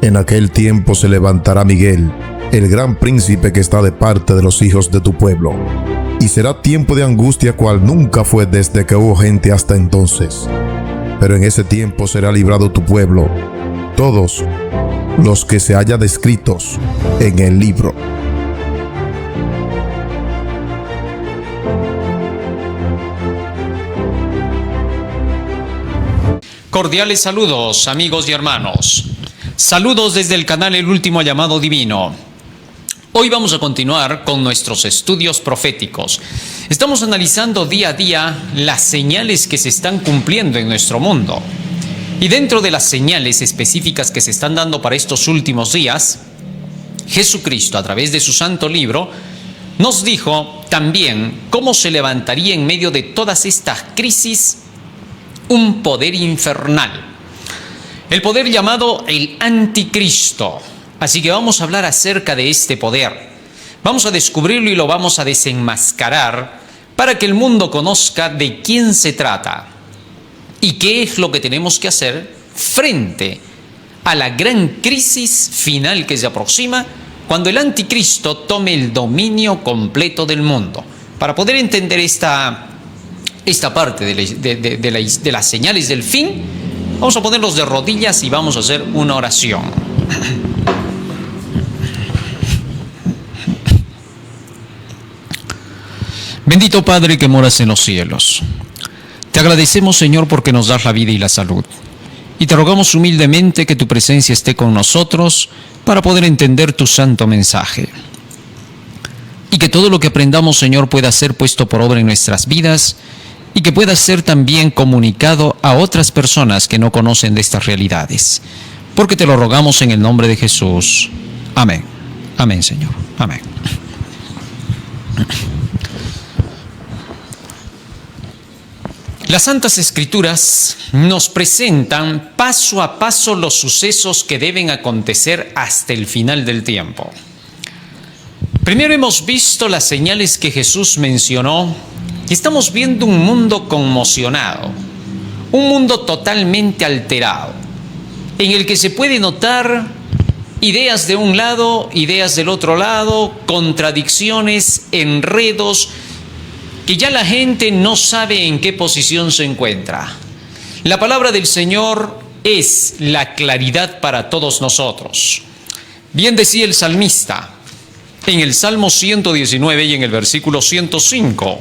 En aquel tiempo se levantará Miguel, el gran príncipe que está de parte de los hijos de tu pueblo. Y será tiempo de angustia cual nunca fue desde que hubo gente hasta entonces. Pero en ese tiempo será librado tu pueblo, todos los que se hayan descritos en el libro. Cordiales saludos, amigos y hermanos. Saludos desde el canal El Último Llamado Divino. Hoy vamos a continuar con nuestros estudios proféticos. Estamos analizando día a día las señales que se están cumpliendo en nuestro mundo. Y dentro de las señales específicas que se están dando para estos últimos días, Jesucristo, a través de su santo libro, nos dijo también cómo se levantaría en medio de todas estas crisis un poder infernal. El poder llamado el Anticristo. Así que vamos a hablar acerca de este poder. Vamos a descubrirlo y lo vamos a desenmascarar para que el mundo conozca de quién se trata y qué es lo que tenemos que hacer frente a la gran crisis final que se aproxima cuando el Anticristo tome el dominio completo del mundo. Para poder entender esta parte de las señales del fin, vamos a ponernos de rodillas y vamos a hacer una oración. Bendito Padre que moras en los cielos, te agradecemos, Señor, porque nos das la vida y la salud. Y te rogamos humildemente que tu presencia esté con nosotros para poder entender tu santo mensaje. Y que todo lo que aprendamos, Señor, pueda ser puesto por obra en nuestras vidas y que pueda ser también comunicado a otras personas que no conocen de estas realidades. Porque te lo rogamos en el nombre de Jesús. Amén. Amén, Señor. Amén. Las Santas Escrituras nos presentan paso a paso los sucesos que deben acontecer hasta el final del tiempo. Primero hemos visto las señales que Jesús mencionó y estamos viendo un mundo conmocionado, un mundo totalmente alterado, en el que se puede notar ideas de un lado, ideas del otro lado, contradicciones, enredos, que ya la gente no sabe en qué posición se encuentra. La palabra del Señor es la claridad para todos nosotros. Bien decía el salmista en el Salmo 119 y en el versículo 105.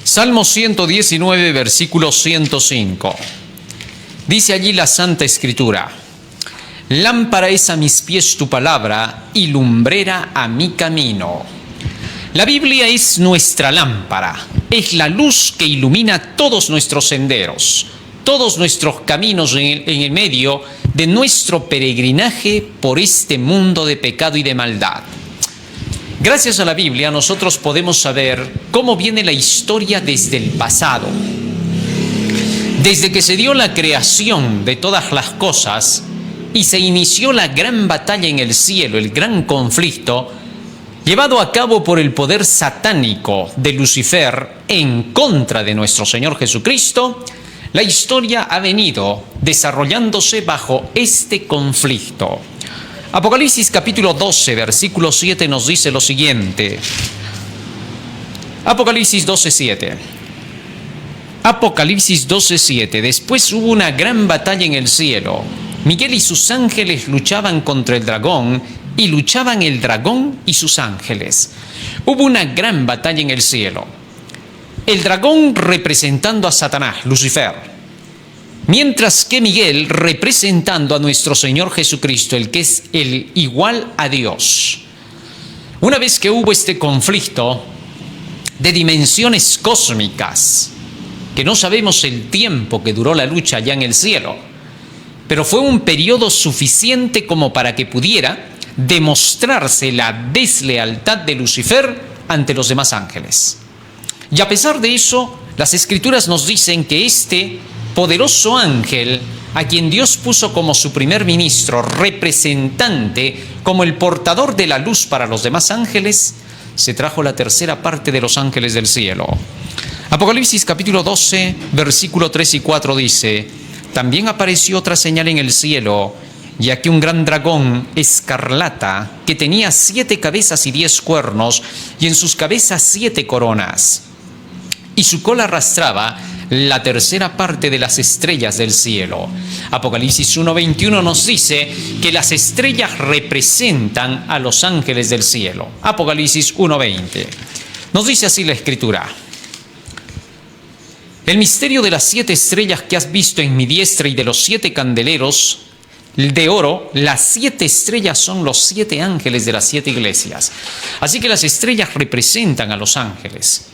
Salmo 119, versículo 105. Dice allí la Santa Escritura: lámpara es a mis pies tu palabra y lumbrera a mi camino. La Biblia es nuestra lámpara, es la luz que ilumina todos nuestros senderos, todos nuestros caminos en el medio de nuestro peregrinaje por este mundo de pecado y de maldad. Gracias a la Biblia nosotros podemos saber cómo viene la historia desde el pasado. Desde que se dio la creación de todas las cosas y se inició la gran batalla en el cielo, el gran conflicto, llevado a cabo por el poder satánico de Lucifer en contra de nuestro Señor Jesucristo, la historia ha venido desarrollándose bajo este conflicto. Apocalipsis capítulo 12, versículo 7 nos dice lo siguiente. Apocalipsis 12, 7. Apocalipsis 12, 7. Después hubo una gran batalla en el cielo. Miguel y sus ángeles luchaban contra el dragón, y luchaban el dragón y sus ángeles. Hubo una gran batalla en el cielo. El dragón representando a Satanás, Lucifer, mientras que Miguel representando a nuestro Señor Jesucristo, el que es el igual a Dios. Una vez que hubo este conflicto de dimensiones cósmicas, que no sabemos el tiempo que duró la lucha allá en el cielo, pero fue un periodo suficiente como para que pudiera demostrarse la deslealtad de Lucifer ante los demás ángeles. Y a pesar de eso, las Escrituras nos dicen que este poderoso ángel, a quien Dios puso como su primer ministro, representante, como el portador de la luz para los demás ángeles, se trajo la tercera parte de los ángeles del cielo. Apocalipsis capítulo 12, versículo 3 y 4 dice: también apareció otra señal en el cielo, y aquí un gran dragón escarlata que tenía 7 cabezas y 10 cuernos, y en sus cabezas 7 coronas. Y su cola arrastraba la tercera parte de las estrellas del cielo. Apocalipsis 1:21 nos dice que las estrellas representan a los ángeles del cielo. Apocalipsis 1:20. Nos dice así la Escritura: el misterio de las 7 estrellas que has visto en mi diestra y de los 7 candeleros de oro, las 7 estrellas son los 7 ángeles de las 7 iglesias. Así que las estrellas representan a los ángeles.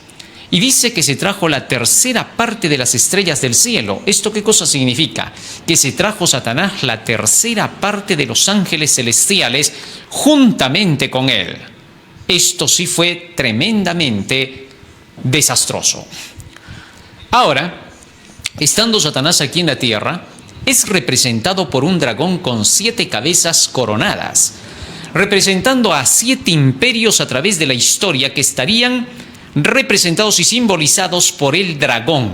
Y dice que se trajo la tercera parte de las estrellas del cielo. ¿Esto qué cosa significa? Que se trajo Satanás la tercera parte de los ángeles celestiales juntamente con él. Esto sí fue tremendamente desastroso. Ahora, estando Satanás aquí en la tierra, es representado por un dragón con 7 cabezas coronadas, representando a 7 imperios a través de la historia que estarían representados y simbolizados por el dragón.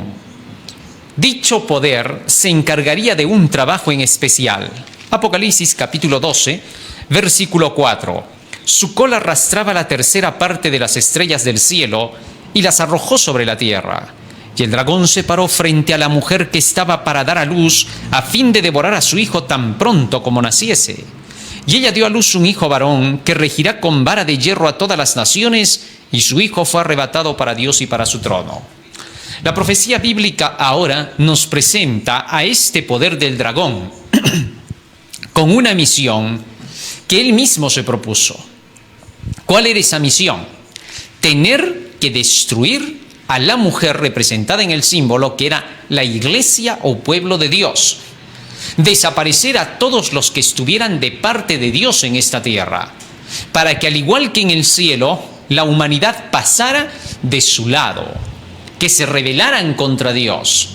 Dicho poder se encargaría de un trabajo en especial. Apocalipsis capítulo 12, versículo 4. Su cola arrastraba la tercera parte de las estrellas del cielo y las arrojó sobre la tierra. Y el dragón se paró frente a la mujer que estaba para dar a luz, a fin de devorar a su hijo tan pronto como naciese. Y ella dio a luz un hijo varón, que regirá con vara de hierro a todas las naciones, y su hijo fue arrebatado para Dios y para su trono. La profecía bíblica ahora nos presenta a este poder del dragón con una misión que él mismo se propuso. ¿Cuál era esa misión? Tener que destruir a la mujer representada en el símbolo, que era la iglesia o pueblo de Dios. Desaparecer a todos los que estuvieran de parte de Dios en esta tierra, para que al igual que en el cielo, la humanidad pasara de su lado, que se rebelaran contra Dios.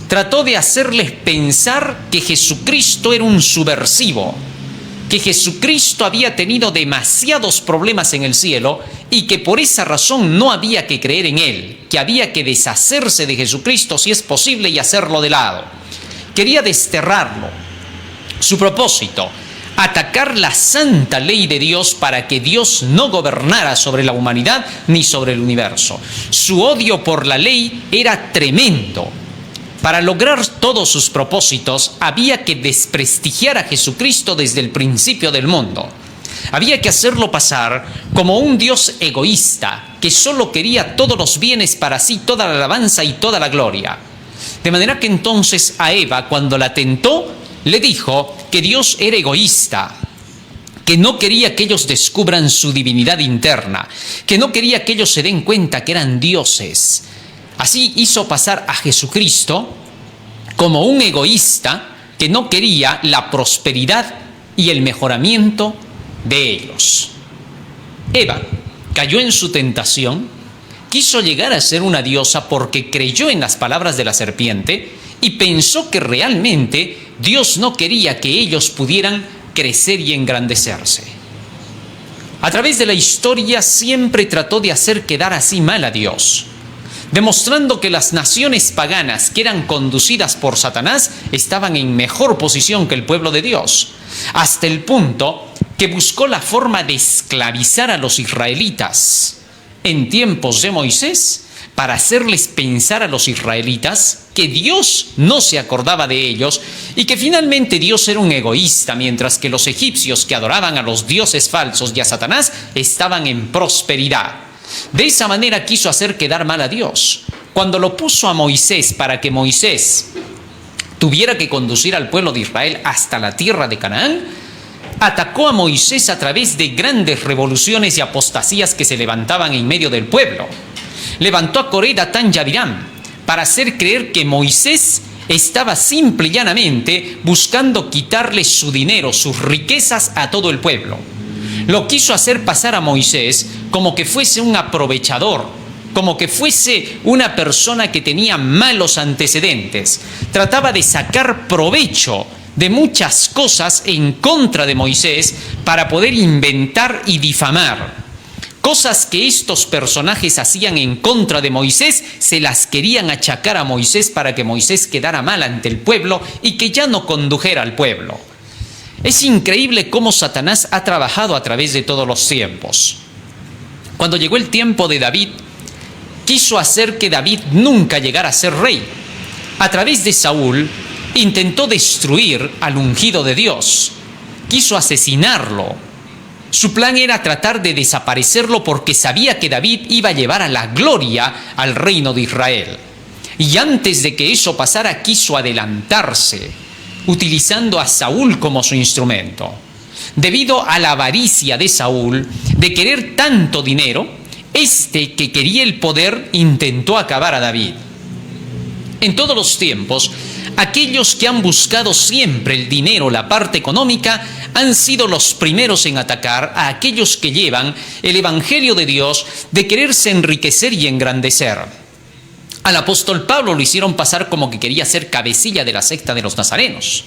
Trató de hacerles pensar que Jesucristo era un subversivo, que Jesucristo había tenido demasiados problemas en el cielo y que por esa razón no había que creer en Él, que había que deshacerse de Jesucristo si es posible y hacerlo de lado. Quería desterrarlo. Su propósito: atacar la santa ley de Dios para que Dios no gobernara sobre la humanidad ni sobre el universo. Su odio por la ley era tremendo. Para lograr todos sus propósitos había que desprestigiar a Jesucristo desde el principio del mundo. Había que hacerlo pasar como un Dios egoísta que solo quería todos los bienes para sí, toda la alabanza y toda la gloria. De manera que entonces a Eva, cuando la tentó, le dijo que Dios era egoísta, que no quería que ellos descubran su divinidad interna, que no quería que ellos se den cuenta que eran dioses. Así hizo pasar a Jesucristo como un egoísta que no quería la prosperidad y el mejoramiento de ellos. Eva cayó en su tentación, quiso llegar a ser una diosa porque creyó en las palabras de la serpiente y pensó que realmente Dios no quería que ellos pudieran crecer y engrandecerse. A través de la historia siempre trató de hacer quedar así mal a Dios, demostrando que las naciones paganas que eran conducidas por Satanás estaban en mejor posición que el pueblo de Dios, hasta el punto que buscó la forma de esclavizar a los israelitas en tiempos de Moisés, para hacerles pensar a los israelitas que Dios no se acordaba de ellos y que finalmente Dios era un egoísta, mientras que los egipcios que adoraban a los dioses falsos y a Satanás estaban en prosperidad. De esa manera quiso hacer quedar mal a Dios. Cuando lo puso a Moisés para que Moisés tuviera que conducir al pueblo de Israel hasta la tierra de Canaán, atacó a Moisés a través de grandes revoluciones y apostasías que se levantaban en medio del pueblo. Levantó a Coré, Datán y Abiram para hacer creer que Moisés estaba simple y llanamente buscando quitarle su dinero, sus riquezas a todo el pueblo. Lo quiso hacer pasar a Moisés como que fuese un aprovechador, como que fuese una persona que tenía malos antecedentes. Trataba de sacar provecho de muchas cosas en contra de Moisés para poder inventar y difamar. Cosas que estos personajes hacían en contra de Moisés, se las querían achacar a Moisés para que Moisés quedara mal ante el pueblo y que ya no condujera al pueblo. Es increíble cómo Satanás ha trabajado a través de todos los tiempos. Cuando llegó el tiempo de David, quiso hacer que David nunca llegara a ser rey. A través de Saúl, intentó destruir al ungido de Dios. Quiso asesinarlo. Su plan era tratar de desaparecerlo porque sabía que David iba a llevar a la gloria al reino de Israel. Y antes de que eso pasara, quiso adelantarse, utilizando a Saúl como su instrumento. Debido a la avaricia de Saúl, de querer tanto dinero, que quería el poder, intentó acabar a David. En todos los tiempos, aquellos que han buscado siempre el dinero, la parte económica, han sido los primeros en atacar a aquellos que llevan el evangelio de Dios de quererse enriquecer y engrandecer. Al apóstol Pablo lo hicieron pasar como que quería ser cabecilla de la secta de los nazarenos.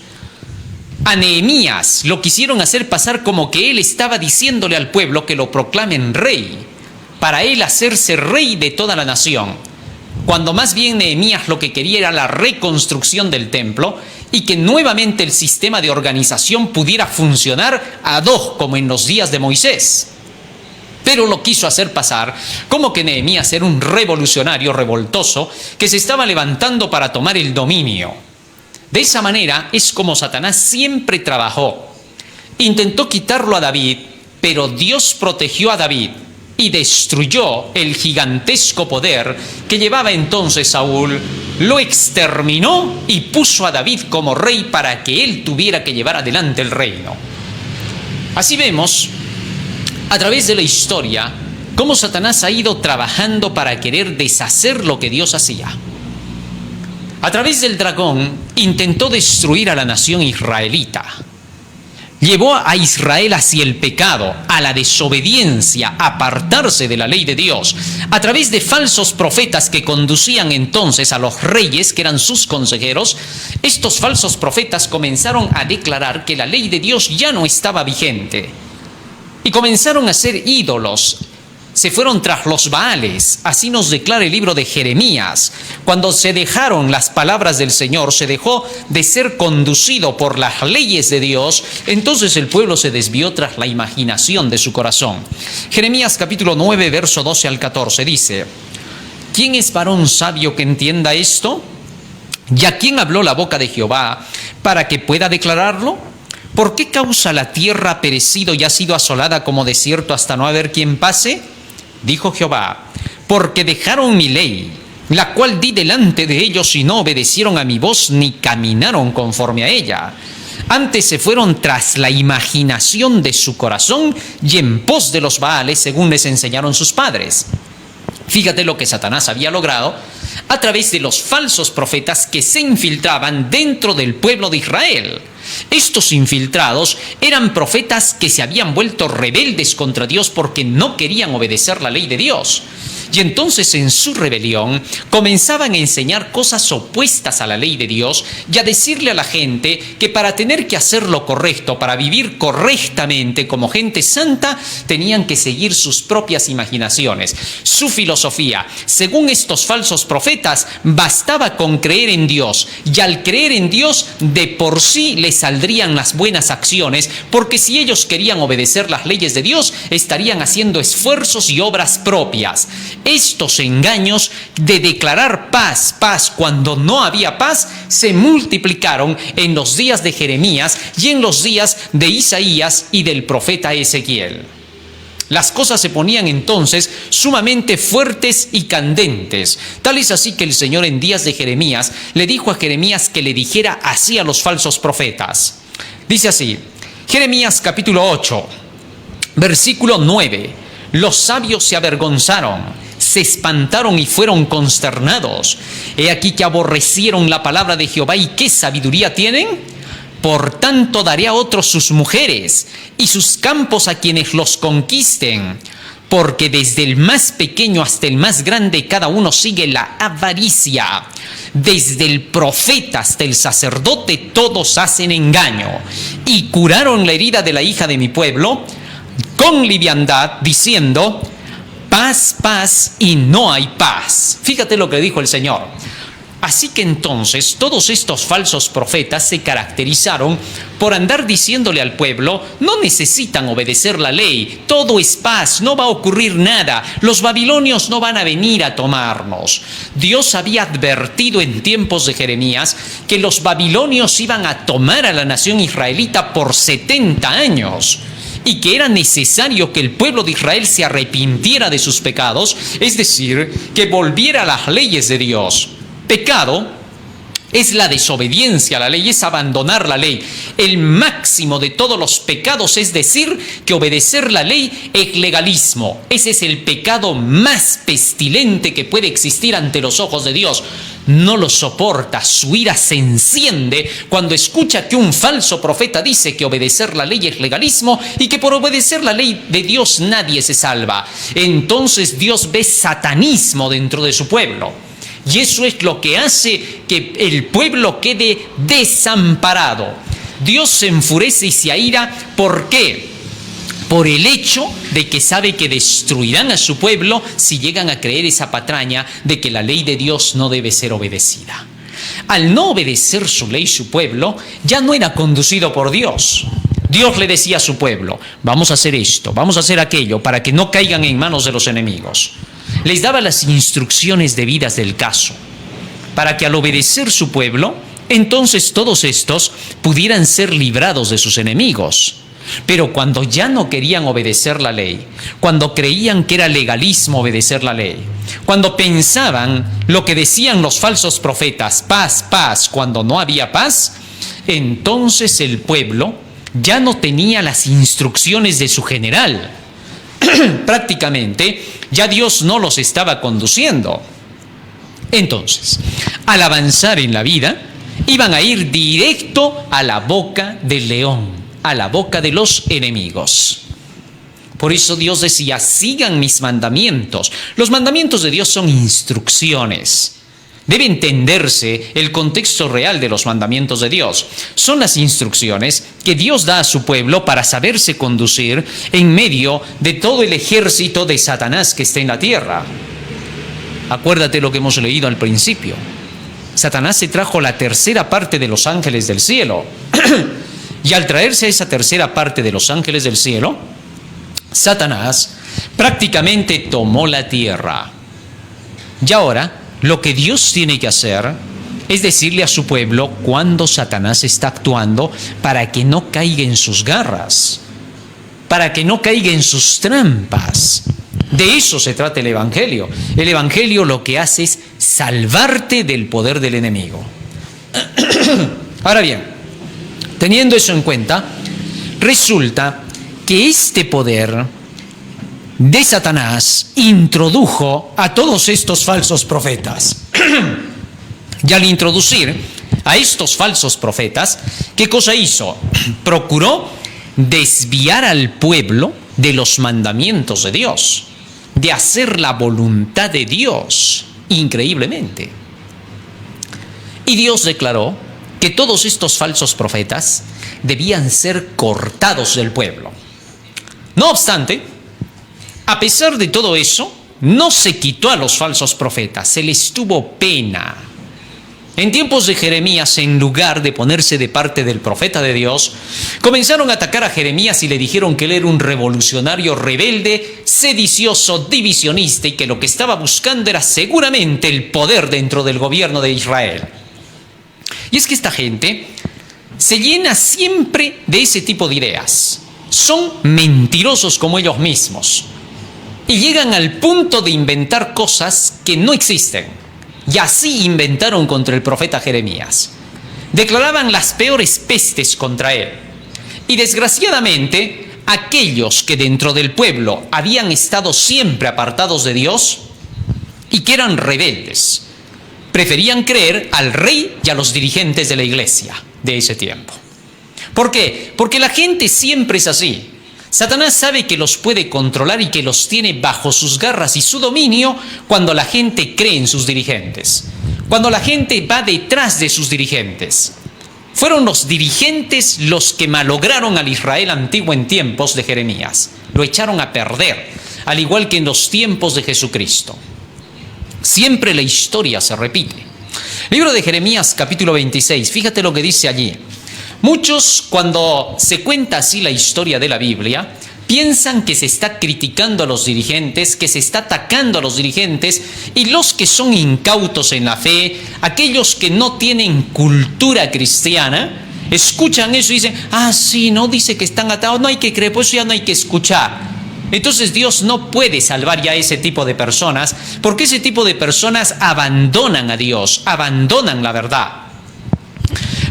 A Nehemías lo quisieron hacer pasar como que él estaba diciéndole al pueblo que lo proclamen rey, para él hacerse rey de toda la nación, cuando más bien Nehemías lo que quería era la reconstrucción del templo y que nuevamente el sistema de organización pudiera funcionar ad hoc como en los días de Moisés. Pero lo quiso hacer pasar como que Nehemías era un revolucionario revoltoso que se estaba levantando para tomar el dominio. De esa manera es como Satanás siempre trabajó. Intentó quitarlo a David, pero Dios protegió a David y destruyó el gigantesco poder que llevaba entonces Saúl, lo exterminó y puso a David como rey para que él tuviera que llevar adelante el reino. Así vemos, a través de la historia, cómo Satanás ha ido trabajando para querer deshacer lo que Dios hacía. A través del dragón intentó destruir a la nación israelita. Llevó a Israel hacia el pecado, a la desobediencia, a apartarse de la ley de Dios, a través de falsos profetas que conducían entonces a los reyes, que eran sus consejeros. Estos falsos profetas comenzaron a declarar que la ley de Dios ya no estaba vigente y comenzaron a ser ídolos. Se fueron tras los Baales, así nos declara el libro de Jeremías. Cuando se dejaron las palabras del Señor, se dejó de ser conducido por las leyes de Dios, entonces el pueblo se desvió tras la imaginación de su corazón. Jeremías capítulo 9, verso 12 al 14 dice: ¿Quién es varón sabio que entienda esto? ¿Y a quién habló la boca de Jehová para que pueda declararlo? ¿Por qué causa la tierra ha perecido y ha sido asolada como desierto hasta no haber quien pase? Dijo Jehová: porque dejaron mi ley, la cual di delante de ellos, y no obedecieron a mi voz ni caminaron conforme a ella. Antes se fueron tras la imaginación de su corazón y en pos de los Baales, según les enseñaron sus padres. Fíjate lo que Satanás había logrado a través de los falsos profetas que se infiltraban dentro del pueblo de Israel. Estos infiltrados eran profetas que se habían vuelto rebeldes contra Dios porque no querían obedecer la ley de Dios. Y entonces en su rebelión comenzaban a enseñar cosas opuestas a la ley de Dios y a decirle a la gente que para tener que hacer lo correcto, para vivir correctamente como gente santa, tenían que seguir sus propias imaginaciones, su filosofía. Según estos falsos profetas, bastaba con creer en Dios, y al creer en Dios de por sí les saldrían las buenas acciones, porque si ellos querían obedecer las leyes de Dios, estarían haciendo esfuerzos y obras propias. Estos engaños de declarar paz, paz, cuando no había paz, se multiplicaron en los días de Jeremías y en los días de Isaías y del profeta Ezequiel. Las cosas se ponían entonces sumamente fuertes y candentes. Tal es así que el Señor en días de Jeremías le dijo a Jeremías que le dijera así a los falsos profetas. Dice así, Jeremías capítulo 8, versículo 9. Los sabios se avergonzaron, se espantaron y fueron consternados. He aquí que aborrecieron la palabra de Jehová, ¿y qué sabiduría tienen? Por tanto daré a otros sus mujeres y sus campos a quienes los conquisten, porque desde el más pequeño hasta el más grande cada uno sigue la avaricia. Desde el profeta hasta el sacerdote todos hacen engaño, y curaron la herida de la hija de mi pueblo con liviandad, diciendo: paz, paz, y no hay paz. Fíjate lo que dijo el Señor. Así que entonces todos estos falsos profetas se caracterizaron por andar diciéndole al pueblo: no necesitan obedecer la ley, todo es paz, no va a ocurrir nada, los babilonios no van a venir a tomarnos. Dios había advertido en tiempos de Jeremías que los babilonios iban a tomar a la nación israelita por 70 años. Y que era necesario que el pueblo de Israel se arrepintiera de sus pecados, es decir, que volviera a las leyes de Dios. Pecado es la desobediencia a la ley, es abandonar la ley. El máximo de todos los pecados es decir que obedecer la ley es legalismo. Ese es el pecado más pestilente que puede existir ante los ojos de Dios. No lo soporta, su ira se enciende cuando escucha que un falso profeta dice que obedecer la ley es legalismo y que por obedecer la ley de Dios nadie se salva. Entonces Dios ve satanismo dentro de su pueblo. Y eso es lo que hace que el pueblo quede desamparado. Dios se enfurece y se aira. ¿Por qué? Por el hecho de que sabe que destruirán a su pueblo si llegan a creer esa patraña de que la ley de Dios no debe ser obedecida. Al no obedecer su ley, su pueblo ya no era conducido por Dios. Dios le decía a su pueblo: vamos a hacer esto, vamos a hacer aquello, para que no caigan en manos de los enemigos. Les daba las instrucciones debidas del caso, para que al obedecer su pueblo, entonces todos estos pudieran ser librados de sus enemigos. Pero cuando ya no querían obedecer la ley, cuando creían que era legalismo obedecer la ley, cuando pensaban lo que decían los falsos profetas, paz, paz, cuando no había paz, entonces el pueblo ya no tenía las instrucciones de su general. Prácticamente ya Dios no los estaba conduciendo. Entonces, al avanzar en la vida, iban a ir directo a la boca del león, a la boca de los enemigos. Por eso Dios decía: sigan mis mandamientos. Los mandamientos de Dios son instrucciones. Debe entenderse el contexto real de los mandamientos de Dios. Son las instrucciones que Dios da a su pueblo para saberse conducir en medio de todo el ejército de Satanás que está en la tierra. Acuérdate lo que hemos leído al principio. Satanás se trajo la tercera parte de los ángeles del cielo. Y al traerse esa tercera parte de los ángeles del cielo, Satanás prácticamente tomó la tierra. Y ahora lo que Dios tiene que hacer es decirle a su pueblo cuando Satanás está actuando para que no caiga en sus garras, para que no caiga en sus trampas. De eso se trata el Evangelio. El Evangelio lo que hace es salvarte del poder del enemigo. Ahora bien, teniendo eso en cuenta, resulta que este poder de Satanás introdujo a todos estos falsos profetas. Y al introducir a estos falsos profetas, ¿qué cosa hizo? Procuró desviar al pueblo de los mandamientos de Dios, de hacer la voluntad de Dios, increíblemente. Y Dios declaró que todos estos falsos profetas debían ser cortados del pueblo. No obstante, a pesar de todo eso, no se quitó a los falsos profetas, se les tuvo pena. En tiempos de Jeremías, en lugar de ponerse de parte del profeta de Dios, comenzaron a atacar a Jeremías y le dijeron que él era un revolucionario rebelde, sedicioso, divisionista y que lo que estaba buscando era seguramente el poder dentro del gobierno de Israel. Y es que esta gente se llena siempre de ese tipo de ideas. Son mentirosos como ellos mismos. Y llegan al punto de inventar cosas que no existen. Y así inventaron contra el profeta Jeremías. Declaraban las peores pestes contra él. Y desgraciadamente, aquellos que dentro del pueblo habían estado siempre apartados de Dios y que eran rebeldes, preferían creer al rey y a los dirigentes de la iglesia de ese tiempo. ¿Por qué? Porque la gente siempre es así. Satanás sabe que los puede controlar y que los tiene bajo sus garras y su dominio cuando la gente cree en sus dirigentes, cuando la gente va detrás de sus dirigentes. Fueron los dirigentes los que malograron al Israel antiguo en tiempos de Jeremías. Lo echaron a perder, al igual que en los tiempos de Jesucristo. Siempre la historia se repite. Libro de Jeremías, capítulo 26, fíjate lo que dice allí. Muchos, cuando se cuenta así la historia de la Biblia, piensan que se está criticando a los dirigentes, que se está atacando a los dirigentes, y los que son incautos en la fe, aquellos que no tienen cultura cristiana, escuchan eso y dicen, sí, no, dice que están atados, no hay que creer, pues ya no hay que escuchar. Entonces Dios no puede salvar ya a ese tipo de personas, porque ese tipo de personas abandonan a Dios, abandonan la verdad.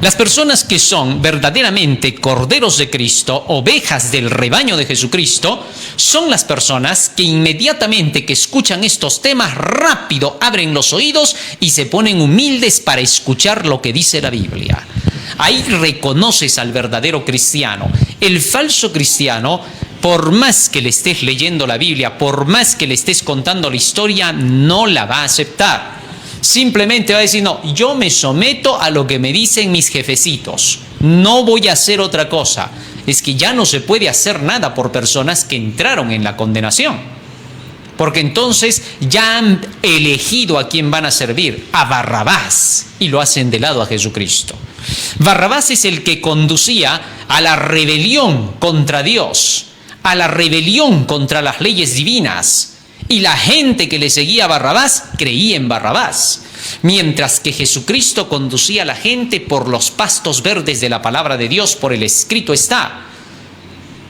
Las personas que son verdaderamente corderos de Cristo, ovejas del rebaño de Jesucristo, son las personas que inmediatamente que escuchan estos temas, rápido abren los oídos y se ponen humildes para escuchar lo que dice la Biblia. Ahí reconoces al verdadero cristiano. El falso cristiano, por más que le estés leyendo la Biblia, por más que le estés contando la historia, no la va a aceptar. Simplemente va a decir, no, yo me someto a lo que me dicen mis jefecitos, no voy a hacer otra cosa. Es que ya no se puede hacer nada por personas que entraron en la condenación, porque entonces ya han elegido a quién van a servir, a Barrabás, y lo hacen de lado a Jesucristo. Barrabás es el que conducía a la rebelión contra Dios, a la rebelión contra las leyes divinas. Y la gente que le seguía a Barrabás creía en Barrabás, mientras que Jesucristo conducía a la gente por los pastos verdes de la palabra de Dios, por el escrito está.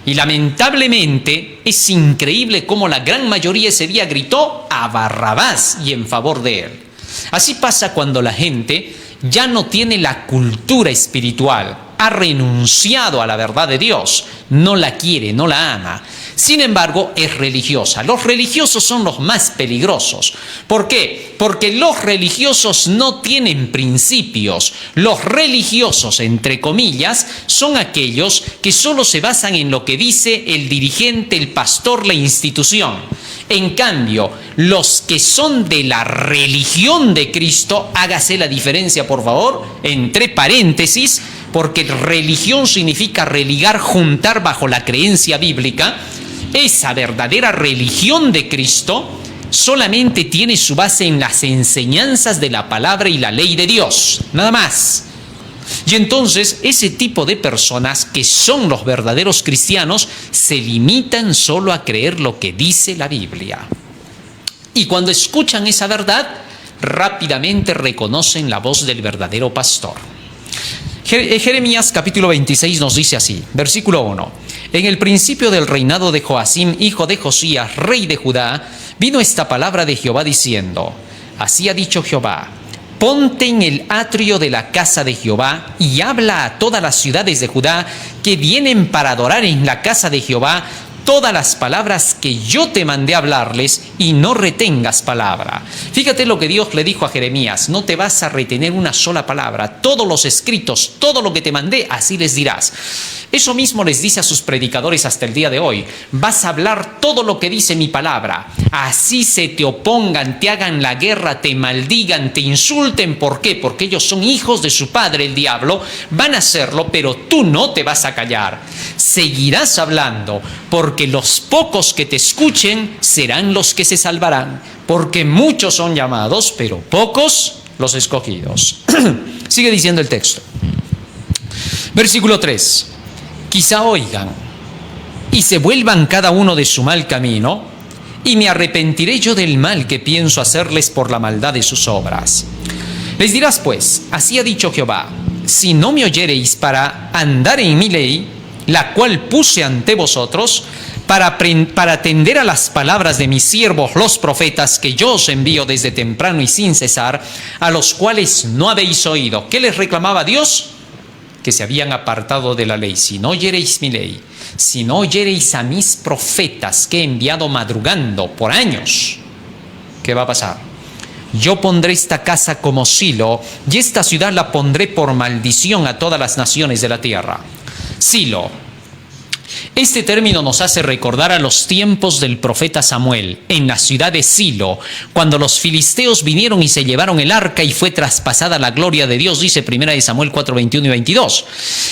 Y lamentablemente es increíble cómo la gran mayoría ese día gritó a Barrabás y en favor de él. Así pasa cuando la gente ya no tiene la cultura espiritual, ha renunciado a la verdad de Dios, no la quiere, no la ama. Sin embargo, es religiosa. Los religiosos son los más peligrosos. ¿Por qué? Porque los religiosos no tienen principios. Los religiosos, entre comillas, son aquellos que solo se basan en lo que dice el dirigente, el pastor, la institución. En cambio, los que son de la religión de Cristo, hágase la diferencia, por favor, entre paréntesis, porque religión significa religar, juntar bajo la creencia bíblica. Esa verdadera religión de Cristo solamente tiene su base en las enseñanzas de la palabra y la ley de Dios, nada más. Y entonces ese tipo de personas que son los verdaderos cristianos se limitan solo a creer lo que dice la Biblia. Y cuando escuchan esa verdad, rápidamente reconocen la voz del verdadero pastor. Jeremías capítulo 26 nos dice así, versículo 1. En el principio del reinado de Joacim, hijo de Josías, rey de Judá, vino esta palabra de Jehová diciendo, así ha dicho Jehová, ponte en el atrio de la casa de Jehová y habla a todas las ciudades de Judá que vienen para adorar en la casa de Jehová todas las palabras que yo te mandé hablarles y no retengas palabra. Fíjate lo que Dios le dijo a Jeremías, no te vas a retener una sola palabra, todos los escritos, todo lo que te mandé, así les dirás. Eso mismo les dice a sus predicadores hasta el día de hoy, vas a hablar todo lo que dice mi palabra, así se te opongan, te hagan la guerra, te maldigan, te insulten. ¿Por qué? Porque ellos son hijos de su padre, el diablo, van a hacerlo, pero tú no te vas a callar, seguirás hablando, porque los pocos que te escuchen serán los que se salvarán, porque muchos son llamados, pero pocos los escogidos. Sigue diciendo el texto. Versículo 3. Quizá oigan y se vuelvan cada uno de su mal camino, y me arrepentiré yo del mal que pienso hacerles por la maldad de sus obras. Les dirás pues, así ha dicho Jehová, si no me oyereis para andar en mi ley, la cual puse ante vosotros, para atender a las palabras de mis siervos los profetas, que yo os envío desde temprano y sin cesar, a los cuales no habéis oído. ¿Qué les reclamaba Dios? Que se habían apartado de la ley. Si no oyereis mi ley, si no oyereis a mis profetas que he enviado madrugando por años, ¿qué va a pasar? Yo pondré esta casa como Silo, y esta ciudad la pondré por maldición a todas las naciones de la tierra. Silo, Este término nos hace recordar a los tiempos del profeta Samuel en la ciudad de Silo, cuando los filisteos vinieron y se llevaron el arca y fue traspasada la gloria de Dios, dice 1 Samuel 4, 21 y 22.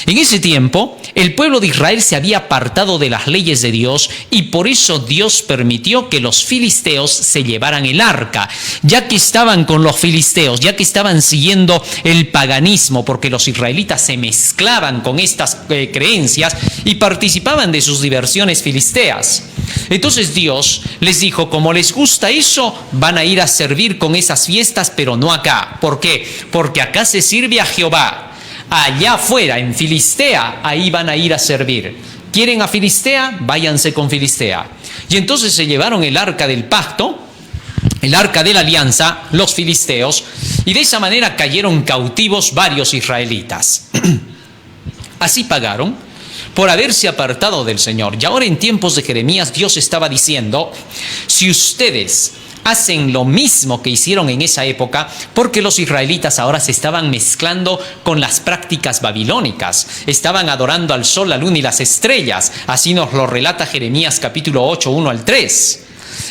En ese tiempo, el pueblo de Israel se había apartado de las leyes de Dios y por eso Dios permitió que los filisteos se llevaran el arca, ya que estaban con los filisteos, ya que estaban siguiendo el paganismo, porque los israelitas se mezclaban con estas creencias y participaban de sus diversiones filisteas. Entonces Dios les dijo, como les gusta eso, van a ir a servir con esas fiestas, pero no acá. ¿Por qué? Porque acá se sirve a Jehová. Allá afuera, en Filistea, ahí van a ir a servir. ¿Quieren a Filistea? Váyanse con Filistea. Y entonces se llevaron el arca del pacto, el arca de la alianza, los filisteos, y de esa manera cayeron cautivos varios israelitas. Así pagaron por haberse apartado del Señor. Y ahora en tiempos de Jeremías, Dios estaba diciendo, si ustedes hacen lo mismo que hicieron en esa época, porque los israelitas ahora se estaban mezclando con las prácticas babilónicas, estaban adorando al sol, la luna y las estrellas, así nos lo relata Jeremías capítulo 8, 1 al 3.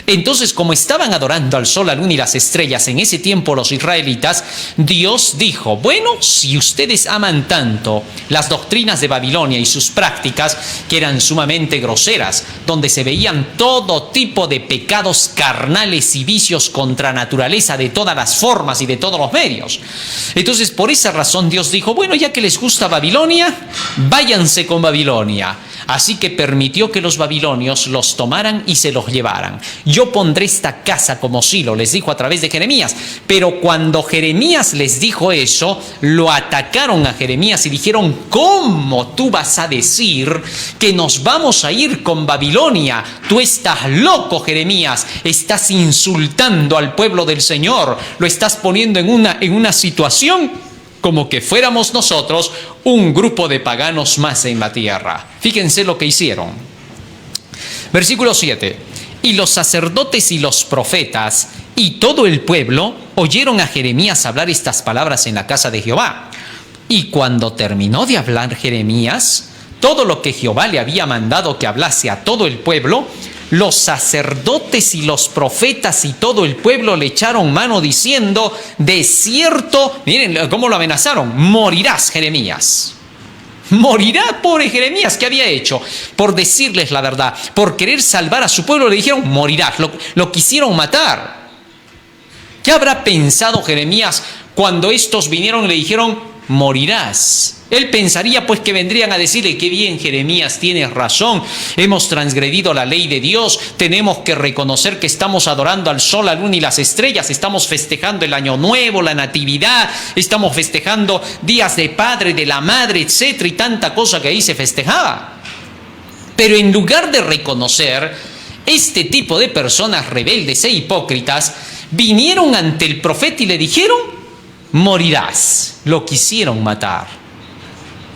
Entonces, como estaban adorando al sol, la luna y las estrellas en ese tiempo los israelitas, Dios dijo, bueno, si ustedes aman tanto las doctrinas de Babilonia y sus prácticas, que eran sumamente groseras, donde se veían todo tipo de pecados carnales y vicios contra naturaleza de todas las formas y de todos los medios. Entonces, por esa razón Dios dijo, bueno, ya que les gusta Babilonia, váyanse con Babilonia. Así que permitió que los babilonios los tomaran y se los llevaran. Yo pondré esta casa como Silo, les dijo a través de Jeremías. Pero cuando Jeremías les dijo eso, lo atacaron a Jeremías y dijeron, ¿cómo tú vas a decir que nos vamos a ir con Babilonia? Tú estás loco, Jeremías. Estás insultando al pueblo del Señor. Lo estás poniendo en una situación como que fuéramos nosotros un grupo de paganos más en la tierra. Fíjense lo que hicieron. Versículo 7. Y los sacerdotes y los profetas y todo el pueblo oyeron a Jeremías hablar estas palabras en la casa de Jehová. Y cuando terminó de hablar Jeremías, todo lo que Jehová le había mandado que hablase a todo el pueblo, los sacerdotes y los profetas y todo el pueblo le echaron mano diciendo, de cierto, miren cómo lo amenazaron, morirás, Jeremías. Morirá, pobre Jeremías, ¿qué había hecho? Por decirles la verdad, por querer salvar a su pueblo, le dijeron, morirás, lo quisieron matar. ¿Qué habrá pensado Jeremías cuando estos vinieron y le dijeron, morirás? Él pensaría pues que vendrían a decirle, qué bien Jeremías, tienes razón, hemos transgredido la ley de Dios, tenemos que reconocer que estamos adorando al sol, la luna y las estrellas, estamos festejando el año nuevo, la natividad, estamos festejando días de padre, de la madre, etcétera, y tanta cosa que ahí se festejaba. Pero en lugar de reconocer, este tipo de personas rebeldes e hipócritas vinieron ante el profeta y le dijeron, morirás. Lo quisieron matar.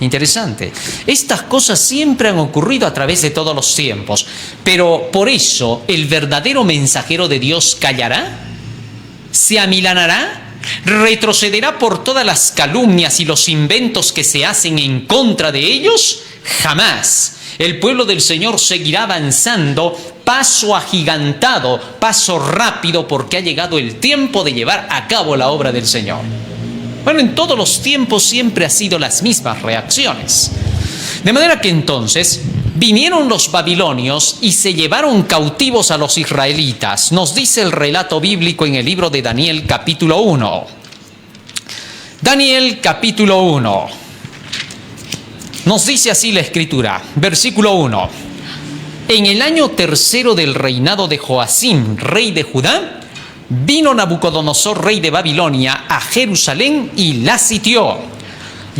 Interesante. Estas cosas siempre han ocurrido a través de todos los tiempos, pero por eso el verdadero mensajero de Dios callará, se amilanará, retrocederá por todas las calumnias y los inventos que se hacen en contra de ellos. Jamás. El pueblo del Señor seguirá avanzando paso agigantado, paso rápido, porque ha llegado el tiempo de llevar a cabo la obra del Señor. Bueno, en todos los tiempos siempre ha sido las mismas reacciones. De manera que entonces vinieron los babilonios y se llevaron cautivos a los israelitas. Nos dice el relato bíblico en el libro de Daniel capítulo 1. Daniel capítulo 1. Nos dice así la escritura, versículo 1. En el año tercero del reinado de Joacim, rey de Judá, vino Nabucodonosor, rey de Babilonia, a Jerusalén y la sitió.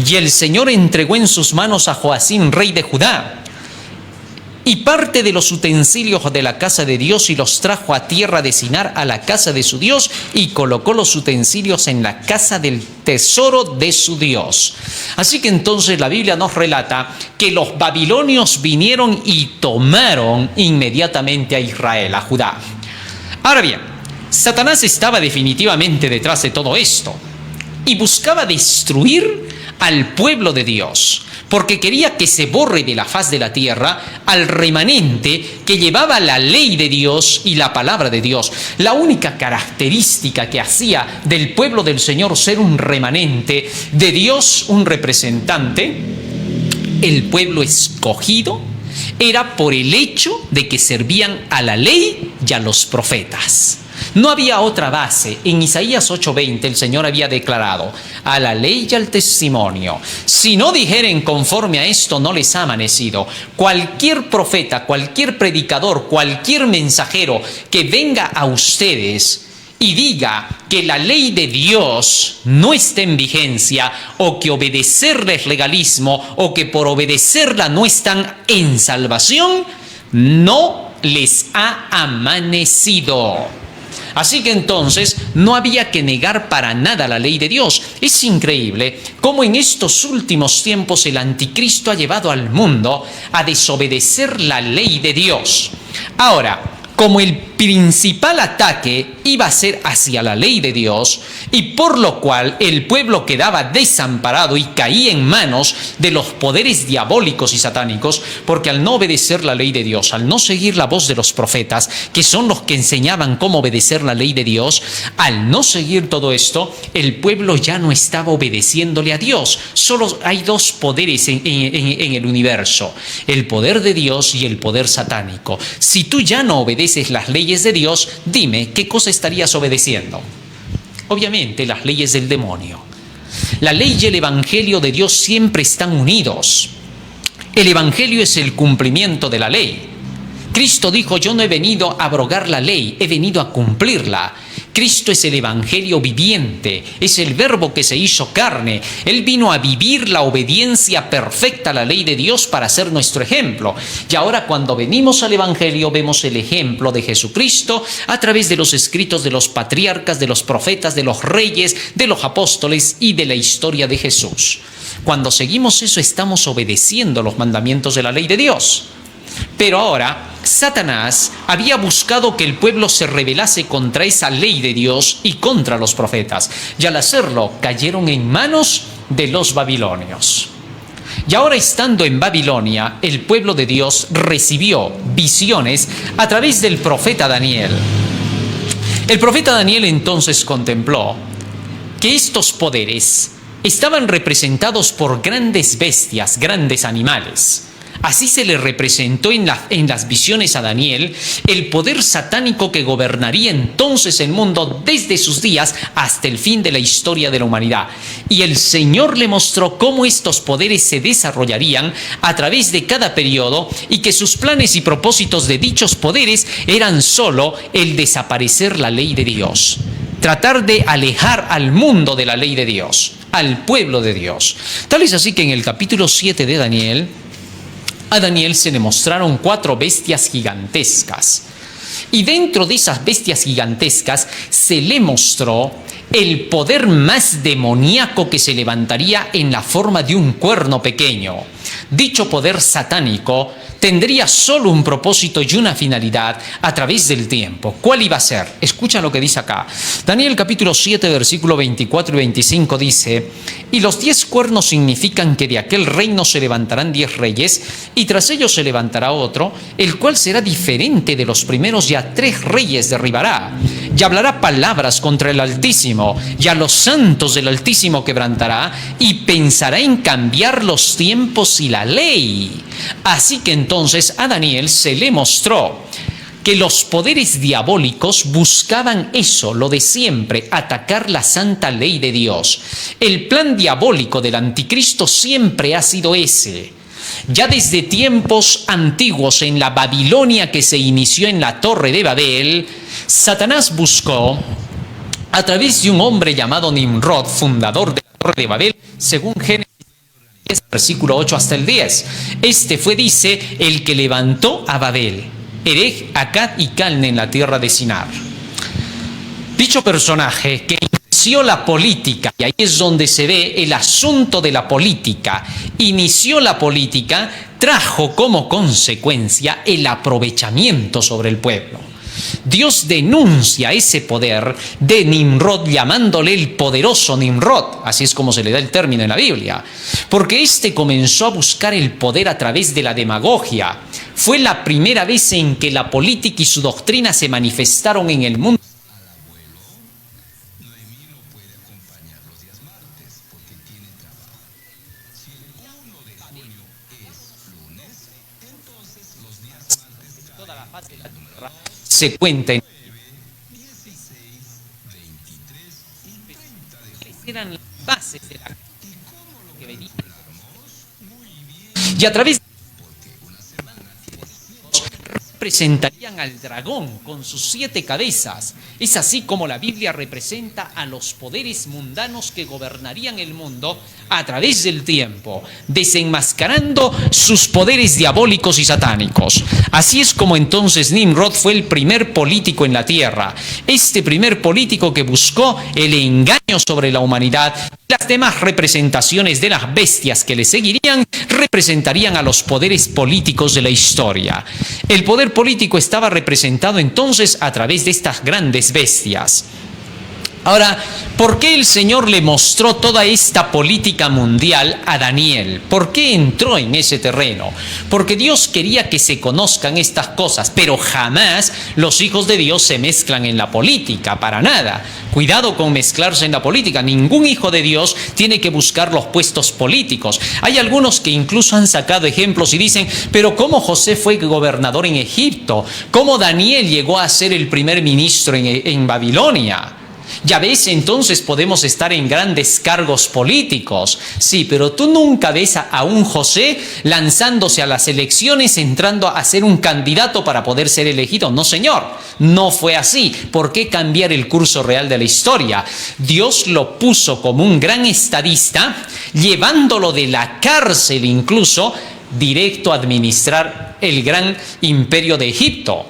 Y el Señor entregó en sus manos a Joacim, rey de Judá, y parte de los utensilios de la casa de Dios, y los trajo a tierra de Sinar, a la casa de su Dios, y colocó los utensilios en la casa del tesoro de su Dios. Así que entonces la Biblia nos relata que los babilonios vinieron y tomaron inmediatamente a Israel, a Judá. Ahora bien, Satanás estaba definitivamente detrás de todo esto. y buscaba destruir al pueblo de Dios, porque quería que se borre de la faz de la tierra al remanente que llevaba la ley de Dios y la palabra de Dios. La única característica que hacía del pueblo del Señor ser un remanente de Dios, un representante, el pueblo escogido, era por el hecho de que servían a la ley y a los profetas. No había otra base. En Isaías 8:20 el Señor había declarado: a la ley y al testimonio. Si no dijeren conforme a esto, no les ha amanecido. Cualquier profeta, cualquier predicador, cualquier mensajero que venga a ustedes y diga que la ley de Dios no está en vigencia, o que obedecerla es legalismo, o que por obedecerla no están en salvación, no les ha amanecido. Así que entonces no había que negar para nada la ley de Dios. Es increíble cómo en estos últimos tiempos el anticristo ha llevado al mundo a desobedecer la ley de Dios. Ahora, como el principal ataque iba a ser hacia la ley de Dios, y por lo cual el pueblo quedaba desamparado y caía en manos de los poderes diabólicos y satánicos, porque al no obedecer la ley de Dios, al no seguir la voz de los profetas, que son los que enseñaban cómo obedecer la ley de Dios, al no seguir todo esto, el pueblo ya no estaba obedeciéndole a Dios. Solo hay dos poderes en el universo: el poder de Dios y el poder satánico. Si tú ya no obedeces las leyes de Dios, dime, ¿qué cosa estarías obedeciendo? Obviamente las leyes del demonio. La ley y el evangelio de Dios siempre están unidos. El evangelio es el cumplimiento de la ley. Cristo dijo: yo no he venido a abrogar la ley, he venido a cumplirla. Cristo es el evangelio viviente, es el verbo que se hizo carne. Él vino a vivir la obediencia perfecta a la ley de Dios para ser nuestro ejemplo. Y ahora, cuando venimos al evangelio, vemos el ejemplo de Jesucristo a través de los escritos de los patriarcas, de los profetas, de los reyes, de los apóstoles y de la historia de Jesús. Cuando seguimos eso, estamos obedeciendo los mandamientos de la ley de Dios. Pero ahora, Satanás había buscado que el pueblo se rebelase contra esa ley de Dios y contra los profetas, y al hacerlo cayeron en manos de los babilonios. Y ahora, estando en Babilonia, el pueblo de Dios recibió visiones a través del profeta Daniel. El profeta Daniel entonces contempló que estos poderes estaban representados por grandes bestias, grandes animales. Así se le representó en las visiones a Daniel el poder satánico que gobernaría entonces el mundo desde sus días hasta el fin de la historia de la humanidad. Y el Señor le mostró cómo estos poderes se desarrollarían a través de cada periodo, y que sus planes y propósitos de dichos poderes eran solo el desaparecer la ley de Dios. Tratar de alejar al mundo de la ley de Dios, al pueblo de Dios. Tal es así que en el capítulo 7 de Daniel, a Daniel se le mostraron 4 bestias gigantescas. Y dentro de esas bestias gigantescas se le mostró el poder más demoníaco que se levantaría en la forma de un cuerno pequeño. Dicho poder satánico tendría solo un propósito y una finalidad a través del tiempo. ¿Cuál iba a ser? Escucha lo que dice acá. Daniel capítulo 7, versículo 24 y 25 dice: y los 10 cuernos significan que de aquel reino se levantarán 10 reyes, y tras ellos se levantará otro, el cual será diferente de los primeros, y a 3 reyes derribará. Y hablará palabras contra el Altísimo, y a los santos del Altísimo quebrantará, y pensará en cambiar los tiempos y la ley. Así que entonces a Daniel se le mostró que los poderes diabólicos buscaban eso, lo de siempre, atacar la santa ley de Dios. El plan diabólico del anticristo siempre ha sido ese. Ya desde tiempos antiguos, en la Babilonia que se inició en la Torre de Babel, Satanás buscó, a través de un hombre llamado Nimrod, fundador de la Torre de Babel, según Génesis 10, versículo 8 hasta el 10. Este fue, dice, el que levantó a Babel, Erech, Akkad y Calne en la tierra de Sinar. Dicho personaje que inició la política, y ahí es donde se ve el asunto de la política, inició la política, trajo como consecuencia el aprovechamiento sobre el pueblo. Dios denuncia ese poder de Nimrod llamándole el poderoso Nimrod, así es como se le da el término en la Biblia, porque este comenzó a buscar el poder a través de la demagogia. Fue la primera vez en que la política y su doctrina se manifestaron en el mundo. Se cuenta en eran las bases de la que venía. Y a través de representarían al dragón con sus 7 cabezas. Es así como la Biblia representa a los poderes mundanos que gobernarían el mundo a través del tiempo, desenmascarando sus poderes diabólicos y satánicos. Así es como entonces Nimrod fue el primer político en la tierra, este primer político que buscó el engaño sobre la humanidad. Las demás representaciones de las bestias que le seguirían representarían a los poderes políticos de la historia. El poder político estaba representado entonces a través de estas grandes bestias. Ahora, ¿por qué el Señor le mostró toda esta política mundial a Daniel? ¿Por qué entró en ese terreno? Porque Dios quería que se conozcan estas cosas, pero jamás los hijos de Dios se mezclan en la política, para nada. Cuidado con mezclarse en la política. Ningún hijo de Dios tiene que buscar los puestos políticos. Hay algunos que incluso han sacado ejemplos y dicen, pero ¿cómo José fue gobernador en Egipto? ¿Cómo Daniel llegó a ser el primer ministro en Babilonia? Ya ves, entonces podemos estar en grandes cargos políticos. Sí, pero tú nunca ves a un José lanzándose a las elecciones, entrando a ser un candidato para poder ser elegido. No, señor, no fue así. ¿Por qué cambiar el curso real de la historia? Dios lo puso como un gran estadista, llevándolo de la cárcel incluso directo a administrar el gran imperio de Egipto.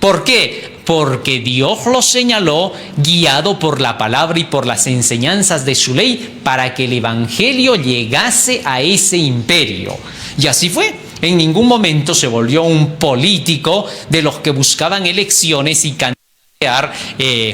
¿Por qué? Porque Dios lo señaló, guiado por la palabra y por las enseñanzas de su ley, para que el evangelio llegase a ese imperio. Y así fue. En ningún momento se volvió un político de los que buscaban elecciones y candidatear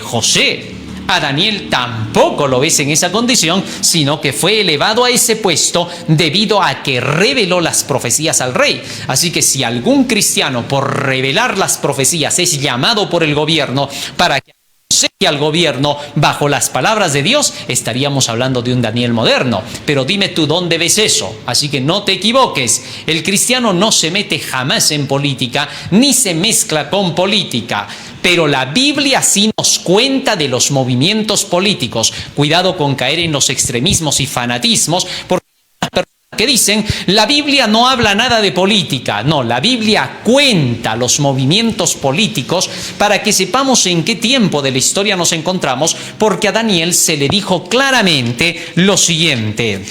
José. A Daniel tampoco lo ves en esa condición, sino que fue elevado a ese puesto debido a que reveló las profecías al rey. Así que si algún cristiano por revelar las profecías es llamado por el gobierno para que aconseje al gobierno bajo las palabras de Dios, estaríamos hablando de un Daniel moderno. Pero dime tú dónde ves eso. Así que no te equivoques. El cristiano no se mete jamás en política, ni se mezcla con política. Pero la Biblia sí nos cuenta de los movimientos políticos. Cuidado con caer en los extremismos y fanatismos, porque hay personas que dicen, la Biblia no habla nada de política. No, la Biblia cuenta los movimientos políticos para que sepamos en qué tiempo de la historia nos encontramos, porque a Daniel se le dijo claramente lo siguiente.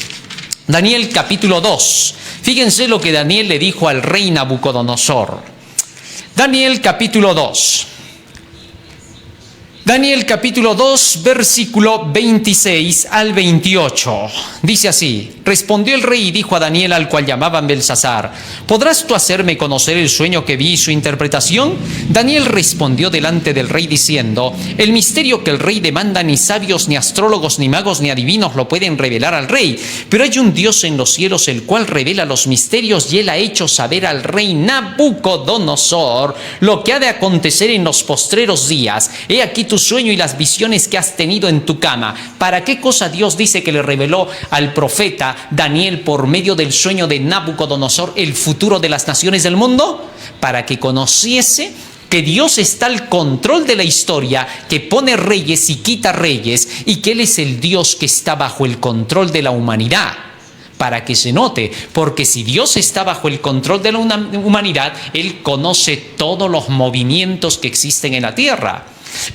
Daniel capítulo 2. Fíjense lo que Daniel le dijo al rey Nabucodonosor. Daniel capítulo 2. Daniel capítulo 2, versículo 26 al 28. Dice así: respondió el rey y dijo a Daniel, al cual llamaban Belsasar: ¿podrás tú hacerme conocer el sueño que vi y su interpretación? Daniel respondió delante del rey diciendo: el misterio que el rey demanda ni sabios, ni astrólogos, ni magos, ni adivinos lo pueden revelar al rey. Pero hay un Dios en los cielos, el cual revela los misterios, y él ha hecho saber al rey Nabucodonosor lo que ha de acontecer en los postreros días. He aquí tu sueño y las visiones que has tenido en tu cama. ¿Para qué cosa Dios dice que le reveló al profeta Daniel por medio del sueño de Nabucodonosor el futuro de las naciones del mundo? Para que conociese que Dios está al control de la historia, que pone reyes y quita reyes, y que Él es el Dios que está bajo el control de la humanidad. Para que se note, porque si Dios está bajo el control de la humanidad, Él conoce todos los movimientos que existen en la tierra.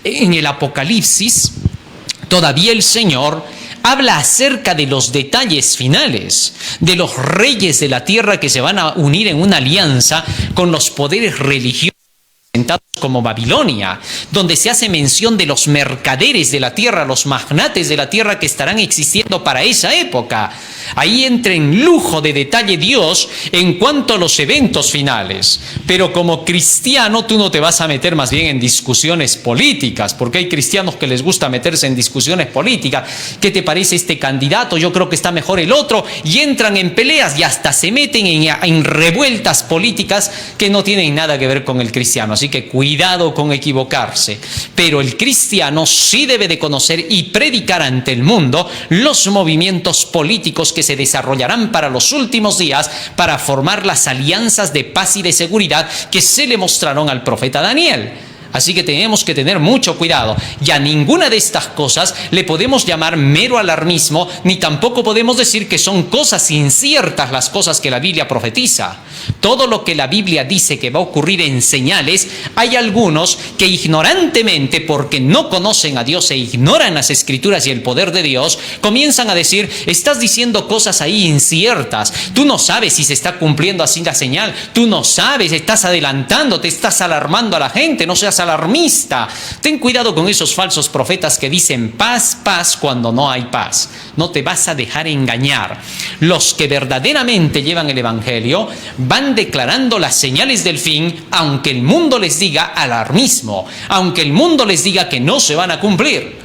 En el Apocalipsis, todavía el Señor habla acerca de los detalles finales, de los reyes de la tierra que se van a unir en una alianza con los poderes religiosos como Babilonia, donde se hace mención de los mercaderes de la tierra, los magnates de la tierra que estarán existiendo para esa época. Ahí entra en lujo de detalle Dios en cuanto a los eventos finales. Pero como cristiano tú no te vas a meter más bien en discusiones políticas, porque hay cristianos que les gusta meterse en discusiones políticas. ¿Qué te parece este candidato? Yo creo que está mejor el otro. Y entran en peleas y hasta se meten en revueltas políticas que no tienen nada que ver con el cristiano. Así que cuidado con equivocarse. Pero el cristiano sí debe de conocer y predicar ante el mundo los movimientos políticos que se desarrollarán para los últimos días para formar las alianzas de paz y de seguridad que se le mostraron al profeta Daniel. Así que tenemos que tener mucho cuidado. Y a ninguna de estas cosas le podemos llamar mero alarmismo, ni tampoco podemos decir que son cosas inciertas las cosas que la Biblia profetiza. Todo lo que la Biblia dice que va a ocurrir en señales, hay algunos que ignorantemente, porque no conocen a Dios e ignoran las Escrituras y el poder de Dios, comienzan a decir, estás diciendo cosas ahí inciertas. Tú no sabes si se está cumpliendo así la señal. Tú no sabes, estás adelantando, te estás alarmando a la gente, no seas alarmista. Ten cuidado con esos falsos profetas que dicen paz, paz cuando no hay paz. No te vas a dejar engañar. Los que verdaderamente llevan el evangelio van declarando las señales del fin, aunque el mundo les diga alarmismo, aunque el mundo les diga que no se van a cumplir.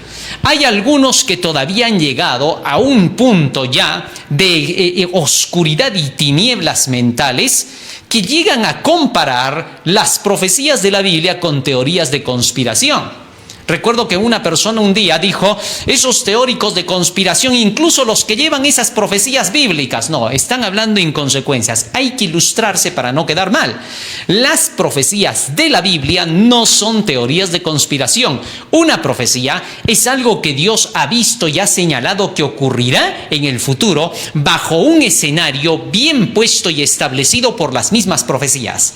Hay algunos que todavía han llegado a un punto ya de oscuridad y tinieblas mentales que llegan a comparar las profecías de la Biblia con teorías de conspiración. Recuerdo que una persona un día dijo, esos teóricos de conspiración, incluso los que llevan esas profecías bíblicas, no, están hablando inconsecuencias. Hay que ilustrarse para no quedar mal. Las profecías de la Biblia no son teorías de conspiración. Una profecía es algo que Dios ha visto y ha señalado que ocurrirá en el futuro bajo un escenario bien puesto y establecido por las mismas profecías.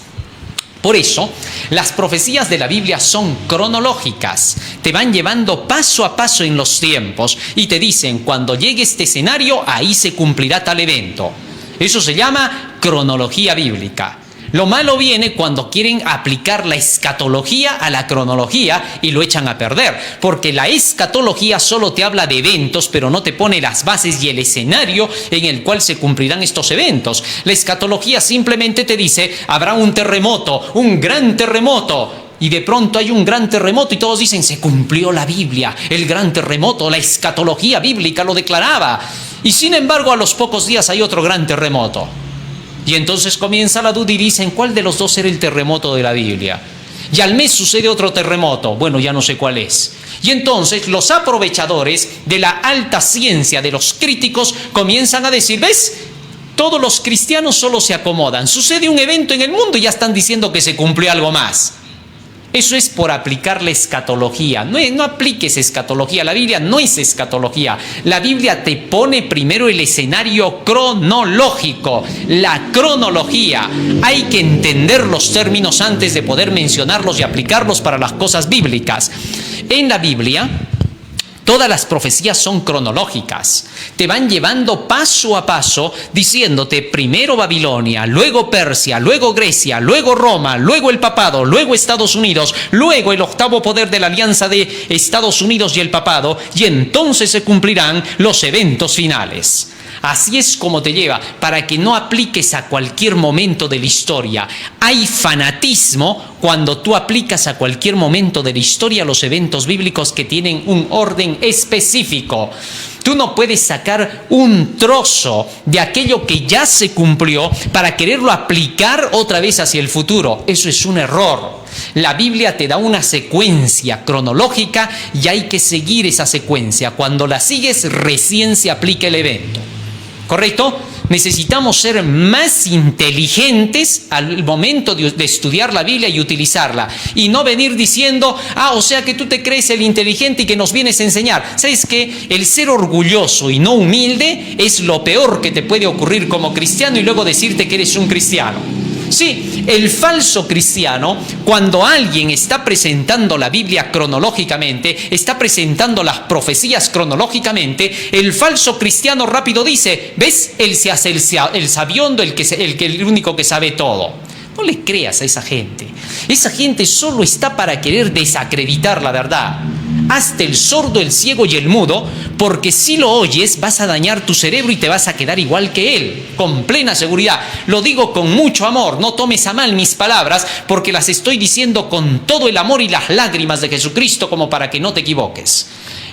Por eso, las profecías de la Biblia son cronológicas, te van llevando paso a paso en los tiempos y te dicen, cuando llegue este escenario, ahí se cumplirá tal evento. Eso se llama cronología bíblica. Lo malo viene cuando quieren aplicar la escatología a la cronología y lo echan a perder, porque la escatología solo te habla de eventos, pero no te pone las bases y el escenario en el cual se cumplirán estos eventos. La escatología simplemente te dice, habrá un terremoto, un gran terremoto. Y de pronto hay un gran terremoto y todos dicen, se cumplió la Biblia, el gran terremoto, la escatología bíblica lo declaraba. Y sin embargo, a los pocos días hay otro gran terremoto. Y entonces comienza la duda y dicen, ¿cuál de los dos era el terremoto de la Biblia? Y al mes sucede otro terremoto, bueno, ya no sé cuál es. Y entonces los aprovechadores de la alta ciencia, de los críticos, comienzan a decir, ¿ves? Todos los cristianos solo se acomodan. Sucede un evento en el mundo y ya están diciendo que se cumplió algo más. Eso es por aplicar la escatología. No apliques escatología. La Biblia no es escatología. La Biblia te pone primero el escenario cronológico, la cronología. Hay que entender los términos antes de poder mencionarlos y aplicarlos para las cosas bíblicas. En la Biblia, todas las profecías son cronológicas. Te van llevando paso a paso diciéndote primero Babilonia, luego Persia, luego Grecia, luego Roma, luego el papado, luego Estados Unidos, luego el octavo poder de la alianza de Estados Unidos y el papado, y entonces se cumplirán los eventos finales. Así es como te lleva, para que no apliques a cualquier momento de la historia. Hay fanatismo cuando tú aplicas a cualquier momento de la historia los eventos bíblicos que tienen un orden específico. Tú no puedes sacar un trozo de aquello que ya se cumplió para quererlo aplicar otra vez hacia el futuro. Eso es un error. La Biblia te da una secuencia cronológica y hay que seguir esa secuencia. Cuando la sigues, recién se aplica el evento. ¿Correcto? Necesitamos ser más inteligentes al momento de estudiar la Biblia y utilizarla. Y no venir diciendo, o sea que tú te crees el inteligente y que nos vienes a enseñar. ¿Sabes qué? El ser orgulloso y no humilde es lo peor que te puede ocurrir como cristiano y luego decirte que eres un cristiano. Sí, el falso cristiano, cuando alguien está presentando la Biblia cronológicamente, está presentando las profecías cronológicamente, el falso cristiano rápido dice, ¿ves? Él se hace el sabiondo, el único que sabe todo. No le creas a esa gente. Esa gente solo está para querer desacreditar la verdad. Hazte el sordo, el ciego y el mudo, porque si lo oyes vas a dañar tu cerebro y te vas a quedar igual que él, con plena seguridad. Lo digo con mucho amor, no tomes a mal mis palabras, porque las estoy diciendo con todo el amor y las lágrimas de Jesucristo, como para que no te equivoques.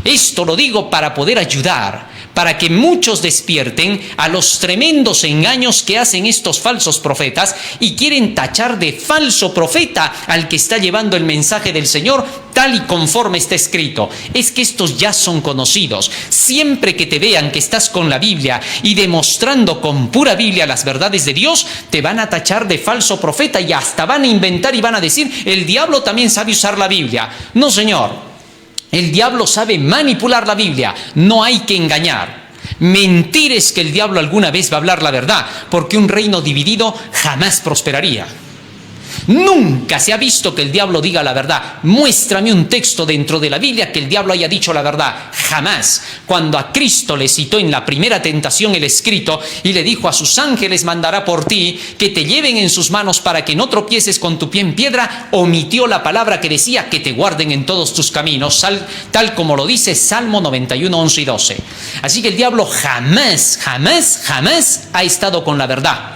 Esto lo digo para poder ayudar, para que muchos despierten a los tremendos engaños que hacen estos falsos profetas y quieren tachar de falso profeta al que está llevando el mensaje del Señor tal y conforme está escrito. Es que estos ya son conocidos. Siempre que te vean que estás con la Biblia y demostrando con pura Biblia las verdades de Dios, te van a tachar de falso profeta y hasta van a inventar y van a decir, el diablo también sabe usar la Biblia. No, señor. El diablo sabe manipular la Biblia, no hay que engañar. Mentir es que el diablo alguna vez va a hablar la verdad, porque un reino dividido jamás prosperaría. Nunca se ha visto que el diablo diga la verdad. Muéstrame un texto dentro de la Biblia que el diablo haya dicho la verdad. Jamás. Cuando a Cristo le citó en la primera tentación el escrito y le dijo a sus ángeles mandará por ti que te lleven en sus manos para que no tropieces con tu pie en piedra, omitió la palabra que decía que te guarden en todos tus caminos, tal como lo dice Salmo 91, 11 y 12. Así que el diablo jamás ha estado con la verdad.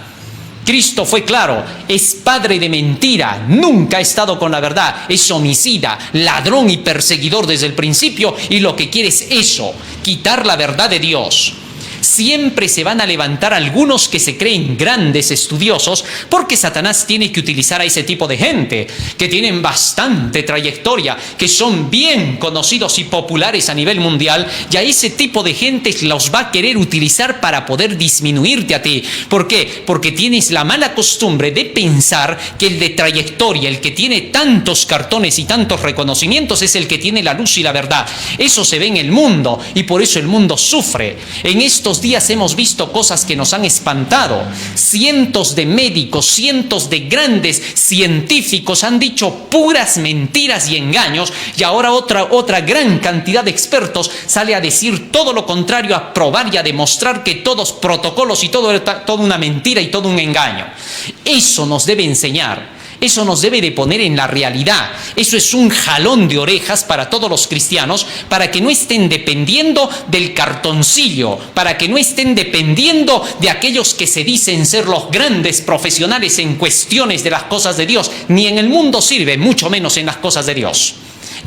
Cristo fue claro, es padre de mentira, nunca ha estado con la verdad, es homicida, ladrón y perseguidor desde el principio y lo que quiere es eso, quitar la verdad de Dios. Siempre se van a levantar algunos que se creen grandes estudiosos porque Satanás tiene que utilizar a ese tipo de gente que tienen bastante trayectoria, que son bien conocidos y populares a nivel mundial, y a ese tipo de gente los va a querer utilizar para poder disminuirte a ti. ¿Por qué? Porque tienes la mala costumbre de pensar que el de trayectoria, el que tiene tantos cartones y tantos reconocimientos es el que tiene la luz y la verdad. Eso se ve en el mundo y por eso el mundo sufre. En estos días hemos visto cosas que nos han espantado. Cientos de médicos, cientos de grandes científicos han dicho puras mentiras y engaños, y ahora otra gran cantidad de expertos sale a decir todo lo contrario, a probar y a demostrar que todos protocolos y toda una mentira y todo un engaño. Eso nos debe enseñar. Eso nos debe de poner en la realidad. Eso es un jalón de orejas para todos los cristianos, para que no estén dependiendo del cartoncillo, para que no estén dependiendo de aquellos que se dicen ser los grandes profesionales en cuestiones de las cosas de Dios. Ni en el mundo sirve, mucho menos en las cosas de Dios.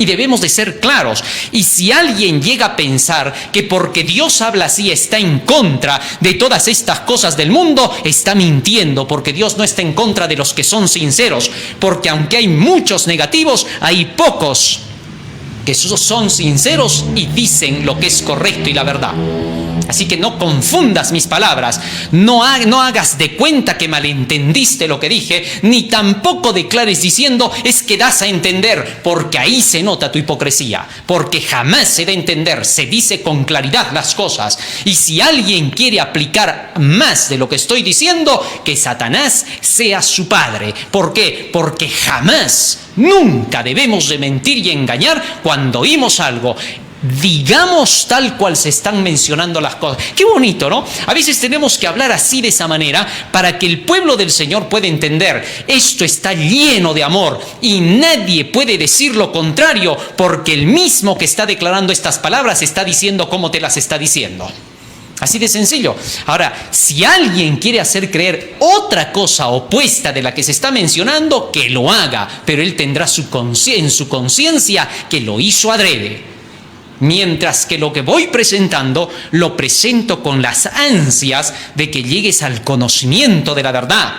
Y debemos de ser claros. Y si alguien llega a pensar que porque Dios habla así está en contra de todas estas cosas del mundo, está mintiendo, porque Dios no está en contra de los que son sinceros. Porque aunque hay muchos negativos, hay pocos que son sinceros y dicen lo que es correcto y la verdad. Así que no confundas mis palabras, no hagas de cuenta que malentendiste lo que dije, ni tampoco declares diciendo es que das a entender, porque ahí se nota tu hipocresía, porque jamás se da a entender, se dice con claridad las cosas. Y si alguien quiere aplicar más de lo que estoy diciendo, que Satanás sea su padre. ¿Por qué? Porque jamás, nunca debemos de mentir y engañar cuando oímos algo. Digamos tal cual se están mencionando las cosas. Qué bonito, ¿no? A veces tenemos que hablar así, de esa manera, para que el pueblo del Señor pueda entender. Esto está lleno de amor y nadie puede decir lo contrario, porque el mismo que está declarando estas palabras está diciendo cómo te las está diciendo. Así de sencillo. Ahora, si alguien quiere hacer creer otra cosa opuesta de la que se está mencionando, que lo haga, pero él tendrá en su conciencia que lo hizo adrede. Mientras que lo que voy presentando, lo presento con las ansias de que llegues al conocimiento de la verdad.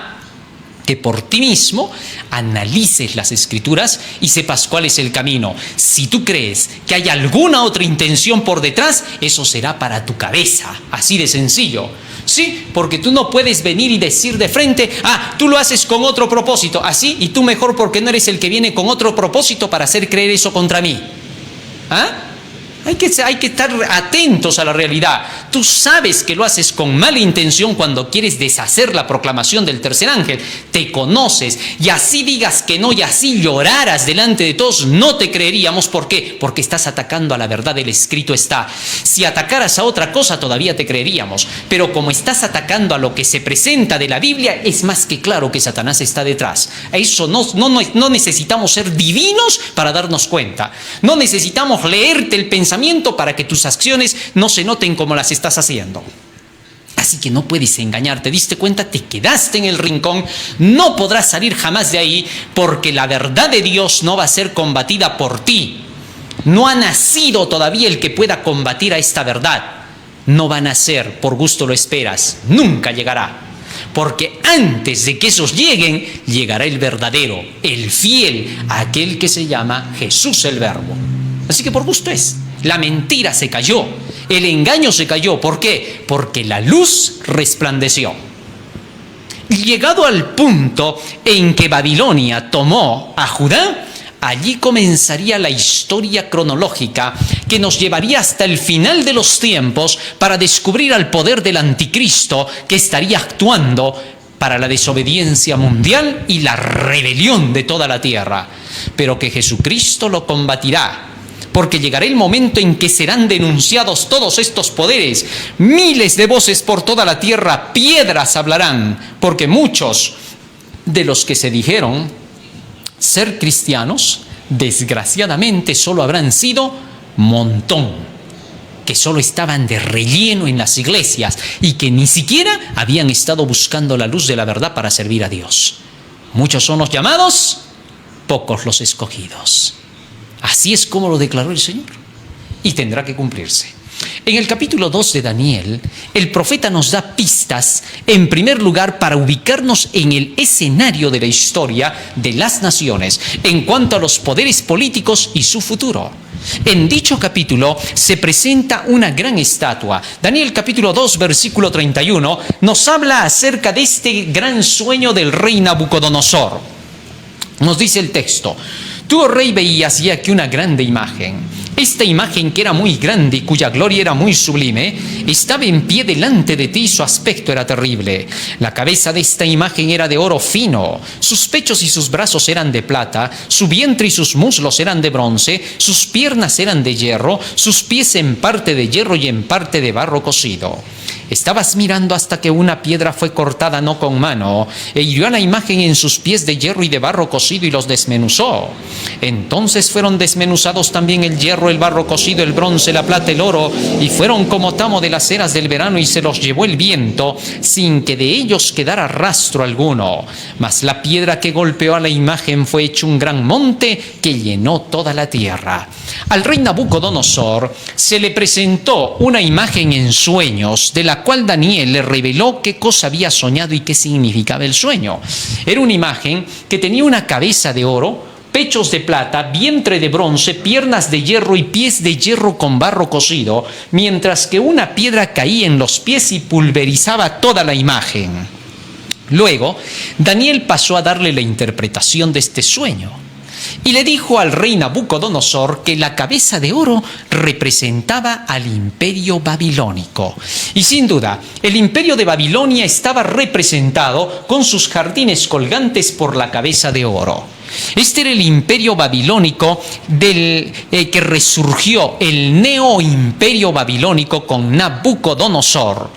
Que por ti mismo analices las Escrituras y sepas cuál es el camino. Si tú crees que hay alguna otra intención por detrás, eso será para tu cabeza. Así de sencillo. Sí, porque tú no puedes venir y decir de frente, tú lo haces con otro propósito. Así, y tú mejor porque no eres el que viene con otro propósito para hacer creer eso contra mí. Hay que estar atentos a la realidad. Tú sabes que lo haces con mala intención cuando quieres deshacer la proclamación del tercer ángel. Te conoces, y así digas que no y así lloraras delante de todos, no te creeríamos. ¿Por qué? Porque estás atacando a la verdad del escrito está. Si atacaras a otra cosa todavía te creeríamos, pero como estás atacando a lo que se presenta de la Biblia, es más que claro que Satanás está detrás. A eso no necesitamos ser divinos para darnos cuenta. No necesitamos leerte el pensamiento para que tus acciones no se noten como las estás haciendo. Así que no puedes engañar. ¿Te diste cuenta? Te quedaste en el rincón. No podrás salir jamás de ahí, porque la verdad de Dios no va a ser combatida por ti. No ha nacido todavía el que pueda combatir a esta verdad. No va a nacer, por gusto lo esperas. Nunca llegará. Porque antes de que esos lleguen, llegará el verdadero, el fiel, aquel que se llama Jesús el Verbo. Así que por gusto es. La mentira se cayó, el engaño se cayó. ¿Por qué? Porque la luz resplandeció. Llegado al punto en que Babilonia tomó a Judá, allí comenzaría la historia cronológica que nos llevaría hasta el final de los tiempos para descubrir al poder del anticristo que estaría actuando para la desobediencia mundial y la rebelión de toda la tierra. Pero que Jesucristo lo combatirá. Porque llegará el momento en que serán denunciados todos estos poderes. Miles de voces por toda la tierra, piedras hablarán. Porque muchos de los que se dijeron ser cristianos, desgraciadamente solo habrán sido montón. Que solo estaban de relleno en las iglesias y que ni siquiera habían estado buscando la luz de la verdad para servir a Dios. Muchos son los llamados, pocos los escogidos. Así es como lo declaró el Señor, y tendrá que cumplirse. En el capítulo 2 de Daniel, el profeta nos da pistas, en primer lugar, para ubicarnos en el escenario de la historia de las naciones, en cuanto a los poderes políticos y su futuro. En dicho capítulo se presenta una gran estatua. Daniel capítulo 2, versículo 31, nos habla acerca de este gran sueño del rey Nabucodonosor. Nos dice el texto: tú, oh rey, veías y aquí una grande imagen. Esta imagen, que era muy grande y cuya gloria era muy sublime, estaba en pie delante de ti y su aspecto era terrible. La cabeza de esta imagen era de oro fino, sus pechos y sus brazos eran de plata, su vientre y sus muslos eran de bronce, sus piernas eran de hierro, sus pies en parte de hierro y en parte de barro cocido. Estabas mirando hasta que una piedra fue cortada no con mano, e hirió a la imagen en sus pies de hierro y de barro cocido y los desmenuzó. Entonces fueron desmenuzados también el hierro, el barro cocido, el bronce, la plata, el oro, y fueron como tamo de las eras del verano, y se los llevó el viento, sin que de ellos quedara rastro alguno. Mas la piedra que golpeó a la imagen fue hecho un gran monte que llenó toda la tierra. Al rey Nabucodonosor se le presentó una imagen en sueños, de la cual Daniel le reveló qué cosa había soñado y qué significaba el sueño. Era una imagen que tenía una cabeza de oro, pechos de plata, vientre de bronce, piernas de hierro y pies de hierro con barro cocido, mientras que una piedra caía en los pies y pulverizaba toda la imagen. Luego, Daniel pasó a darle la interpretación de este sueño. Y le dijo al rey Nabucodonosor que la cabeza de oro representaba al imperio babilónico. Y sin duda, el imperio de Babilonia estaba representado con sus jardines colgantes por la cabeza de oro. Este era el imperio babilónico del que resurgió, el neoimperio babilónico con Nabucodonosor.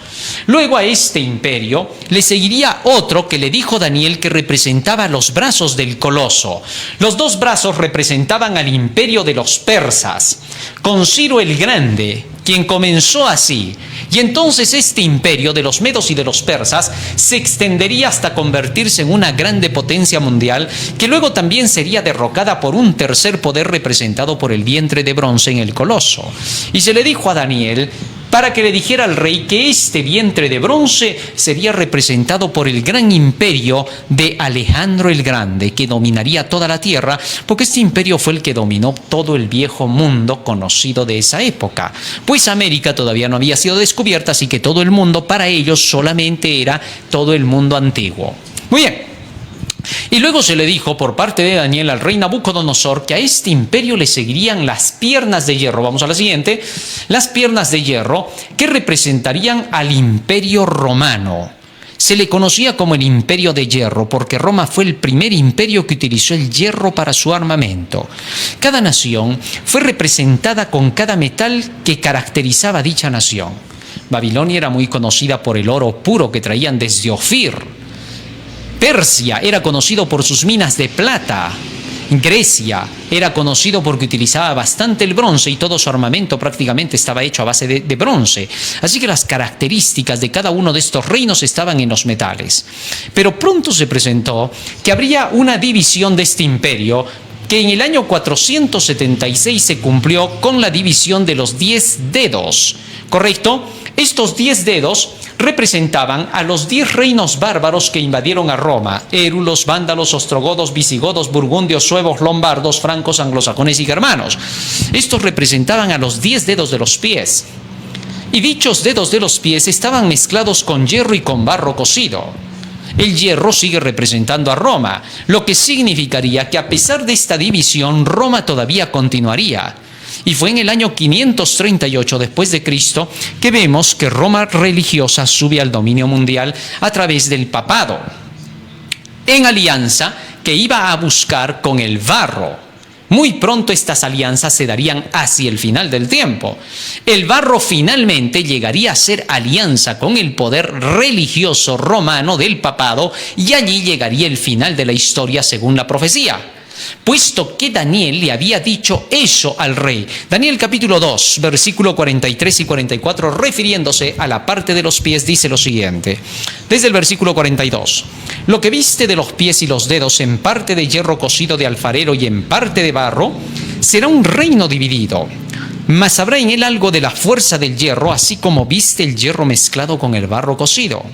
Luego a este imperio le seguiría otro que le dijo Daniel que representaba los brazos del coloso. Los dos brazos representaban al imperio de los persas, con Ciro el Grande, quien comenzó así. Y entonces este imperio de los medos y de los persas se extendería hasta convertirse en una grande potencia mundial, que luego también sería derrocada por un tercer poder representado por el vientre de bronce en el coloso. Y se le dijo a Daniel para que le dijera al rey que este vientre de bronce sería representado por el gran imperio de Alejandro el Grande, que dominaría toda la tierra, porque este imperio fue el que dominó todo el viejo mundo conocido de esa época. Pues América todavía no había sido descubierta, así que todo el mundo para ellos solamente era todo el mundo antiguo. Muy bien. Y luego se le dijo por parte de Daniel al rey Nabucodonosor que a este imperio le seguirían las piernas de hierro. Vamos a la siguiente. Las piernas de hierro que representarían al imperio romano. Se le conocía como el imperio de hierro porque Roma fue el primer imperio que utilizó el hierro para su armamento. Cada nación fue representada con cada metal que caracterizaba dicha nación. Babilonia era muy conocida por el oro puro que traían desde Ofir. Persia era conocido por sus minas de plata. Grecia era conocido porque utilizaba bastante el bronce y todo su armamento prácticamente estaba hecho a base de bronce. Así que las características de cada uno de estos reinos estaban en los metales. Pero pronto se presentó que habría una división de este imperio que en el año 476 se cumplió con la división de los 10 dedos. ¿Correcto? Estos 10 dedos representaban a los 10 reinos bárbaros que invadieron a Roma: érulos, vándalos, ostrogodos, visigodos, burgundios, suevos, lombardos, francos, anglosajones y germanos. Estos representaban a los 10 dedos de los pies. Y dichos dedos de los pies estaban mezclados con hierro y con barro cocido. El hierro sigue representando a Roma, lo que significaría que a pesar de esta división, Roma todavía continuaría. Y fue en el año 538 después de Cristo que vemos que Roma religiosa sube al dominio mundial a través del papado, en alianza que iba a buscar con el barro. Muy pronto estas alianzas se darían hacia el final del tiempo. El barro finalmente llegaría a ser alianza con el poder religioso romano del papado y allí llegaría el final de la historia según la profecía. Puesto que Daniel le había dicho eso al rey. Daniel capítulo 2, versículo 43 y 44, refiriéndose a la parte de los pies, dice lo siguiente. Desde el versículo 42. Lo que viste de los pies y los dedos, en parte de hierro cocido de alfarero y en parte de barro, será un reino dividido. Mas habrá en él algo de la fuerza del hierro, así como viste el hierro mezclado con el barro cocido.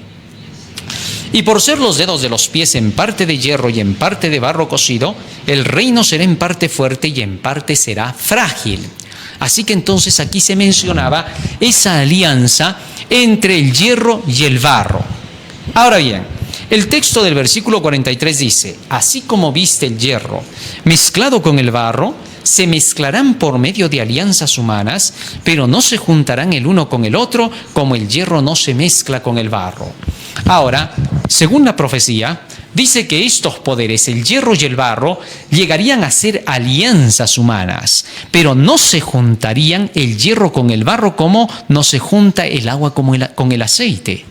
Y por ser los dedos de los pies en parte de hierro y en parte de barro cocido, el reino será en parte fuerte y en parte será frágil. Así que entonces aquí se mencionaba esa alianza entre el hierro y el barro. Ahora bien, el texto del versículo 43 dice: así como viste el hierro mezclado con el barro, se mezclarán por medio de alianzas humanas, pero no se juntarán el uno con el otro, como el hierro no se mezcla con el barro. Ahora, según la profecía, dice que estos poderes, el hierro y el barro, llegarían a ser alianzas humanas, pero no se juntarían el hierro con el barro como no se junta el agua con el aceite.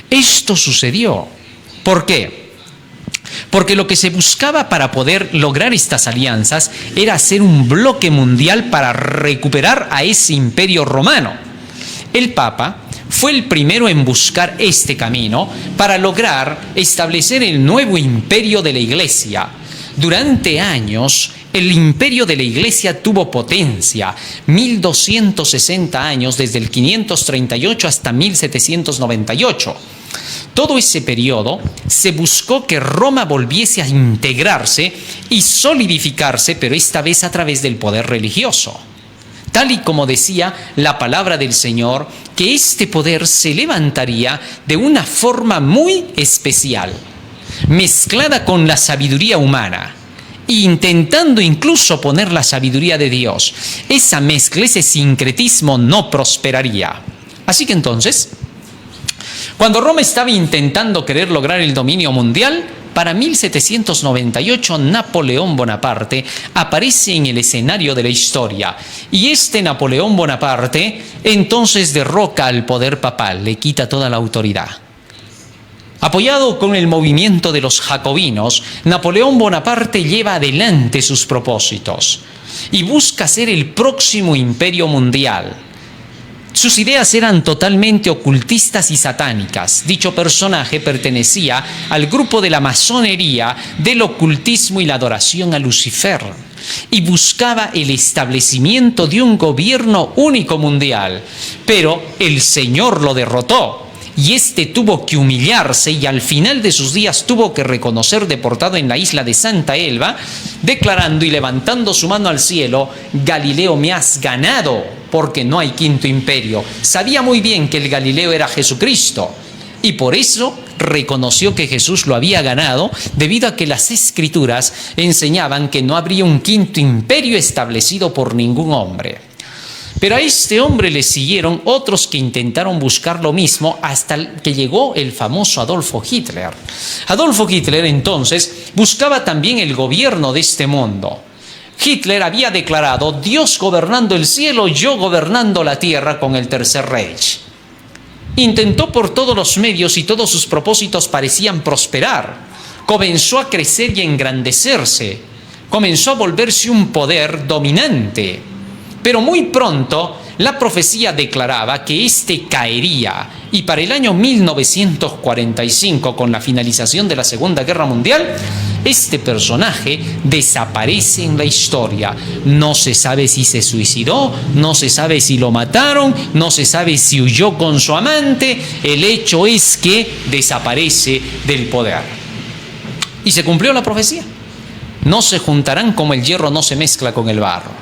Esto sucedió. ¿Por qué? Porque lo que se buscaba para poder lograr estas alianzas era hacer un bloque mundial para recuperar a ese imperio romano. El Papa fue el primero en buscar este camino para lograr establecer el nuevo imperio de la Iglesia. Durante años, el imperio de la Iglesia tuvo potencia, 1260 años, desde el 538 hasta 1798. Todo ese periodo se buscó que Roma volviese a integrarse y solidificarse, pero esta vez a través del poder religioso. Tal y como decía la palabra del Señor, que este poder se levantaría de una forma muy especial, mezclada con la sabiduría humana, intentando incluso poner la sabiduría de Dios. Esa mezcla, ese sincretismo no prosperaría. Así que entonces, cuando Roma estaba intentando querer lograr el dominio mundial, para 1798 Napoleón Bonaparte aparece en el escenario de la historia. Y este Napoleón Bonaparte entonces derroca al poder papal, le quita toda la autoridad. Apoyado con el movimiento de los jacobinos, Napoleón Bonaparte lleva adelante sus propósitos y busca ser el próximo imperio mundial. Sus ideas eran totalmente ocultistas y satánicas. Dicho personaje pertenecía al grupo de la masonería, del ocultismo y la adoración a Lucifer, y buscaba el establecimiento de un gobierno único mundial. Pero el Señor lo derrotó, y este tuvo que humillarse y al final de sus días tuvo que reconocer deportado en la isla de Santa Elba, declarando y levantando su mano al cielo: Galileo, me has ganado, porque no hay quinto imperio. Sabía muy bien que el Galileo era Jesucristo y por eso reconoció que Jesús lo había ganado debido a que las Escrituras enseñaban que no habría un quinto imperio establecido por ningún hombre. Pero a este hombre le siguieron otros que intentaron buscar lo mismo hasta que llegó el famoso Adolfo Hitler. Adolfo Hitler entonces buscaba también el gobierno de este mundo. Hitler había declarado: Dios gobernando el cielo, yo gobernando la tierra con el Tercer Reich. Intentó por todos los medios y todos sus propósitos parecían prosperar. Comenzó a crecer y engrandecerse. Comenzó a volverse un poder dominante. Pero muy pronto la profecía declaraba que éste caería, y para el año 1945, con la finalización de la Segunda Guerra Mundial, este personaje desaparece en la historia. No se sabe si se suicidó, no se sabe si lo mataron, no se sabe si huyó con su amante. El hecho es que desaparece del poder. Y se cumplió la profecía. No se juntarán como el hierro no se mezcla con el barro.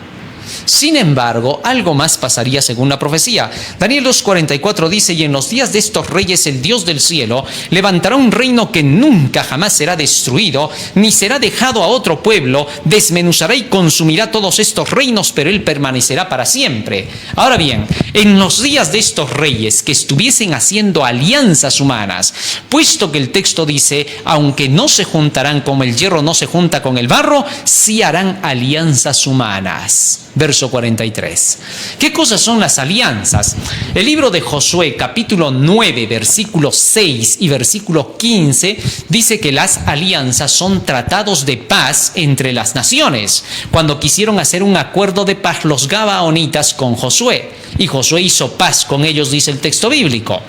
Sin embargo, algo más pasaría según la profecía. Daniel 2:44 dice: y en los días de estos reyes el Dios del cielo levantará un reino que nunca jamás será destruido, ni será dejado a otro pueblo, desmenuzará y consumirá todos estos reinos, pero él permanecerá para siempre. Ahora bien, en los días de estos reyes que estuviesen haciendo alianzas humanas, puesto que el texto dice: aunque no se juntarán como el hierro no se junta con el barro, sí harán alianzas humanas. Verso 43. ¿Qué cosas son las alianzas? El libro de Josué, capítulo 9, versículo 6 y versículo 15, dice que las alianzas son tratados de paz entre las naciones. Cuando quisieron hacer un acuerdo de paz los gabaonitas con Josué, y Josué hizo paz con ellos, dice el texto bíblico.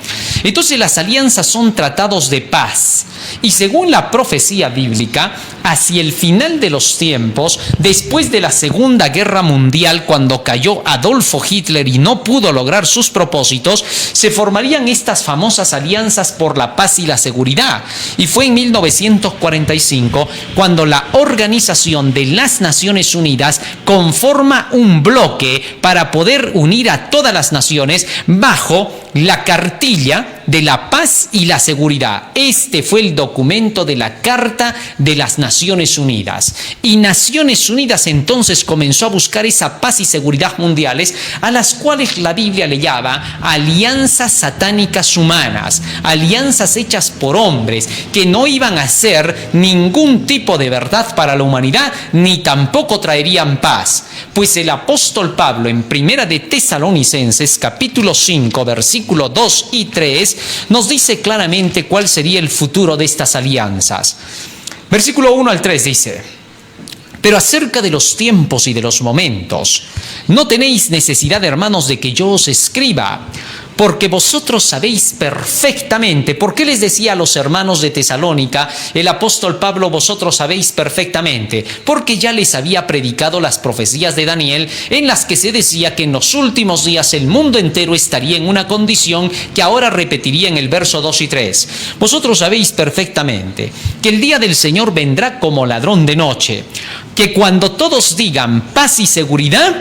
Entonces las alianzas son tratados de paz. Y según la profecía bíblica, hacia el final de los tiempos, después de la Segunda Guerra Mundial, cuando cayó Adolfo Hitler y no pudo lograr sus propósitos, se formarían estas famosas alianzas por la paz y la seguridad. Y fue en 1945 cuando la Organización de las Naciones Unidas conforma un bloque para poder unir a todas las naciones bajo la cartilla de la paz y la seguridad. Este fue el documento de la Carta de las Naciones Unidas. Y Naciones Unidas entonces comenzó a buscar esa paz y seguridad mundiales, a las cuales la Biblia le llama alianzas satánicas humanas, alianzas hechas por hombres que no iban a ser ningún tipo de verdad para la humanidad, ni tampoco traerían paz. Pues el apóstol Pablo en Primera de Tesalonicenses, capítulo 5, versículo 2 y 3, nos dice claramente cuál sería el futuro de estas alianzas. Versículo 1 al 3 dice: pero acerca de los tiempos y de los momentos, no tenéis necesidad, hermanos, de que yo os escriba, porque vosotros sabéis perfectamente. ¿Por qué les decía a los hermanos de Tesalónica el apóstol Pablo: vosotros sabéis perfectamente? Porque ya les había predicado las profecías de Daniel, en las que se decía que en los últimos días el mundo entero estaría en una condición que ahora repetiría en el verso 2 y 3. Vosotros sabéis perfectamente que el día del Señor vendrá como ladrón de noche, que cuando todos digan paz y seguridad,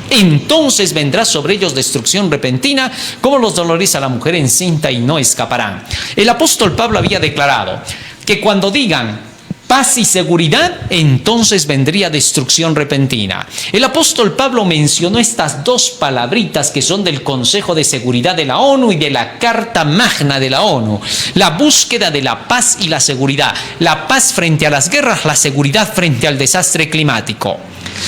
entonces vendrá sobre ellos destrucción repentina, como los dolores a la mujer encinta, y no escaparán. El apóstol Pablo había declarado que cuando digan paz y seguridad, entonces vendría destrucción repentina. El apóstol Pablo mencionó estas dos palabritas que son del Consejo de Seguridad de la ONU y de la Carta Magna de la ONU. La búsqueda de la paz y la seguridad. La paz frente a las guerras, la seguridad frente al desastre climático.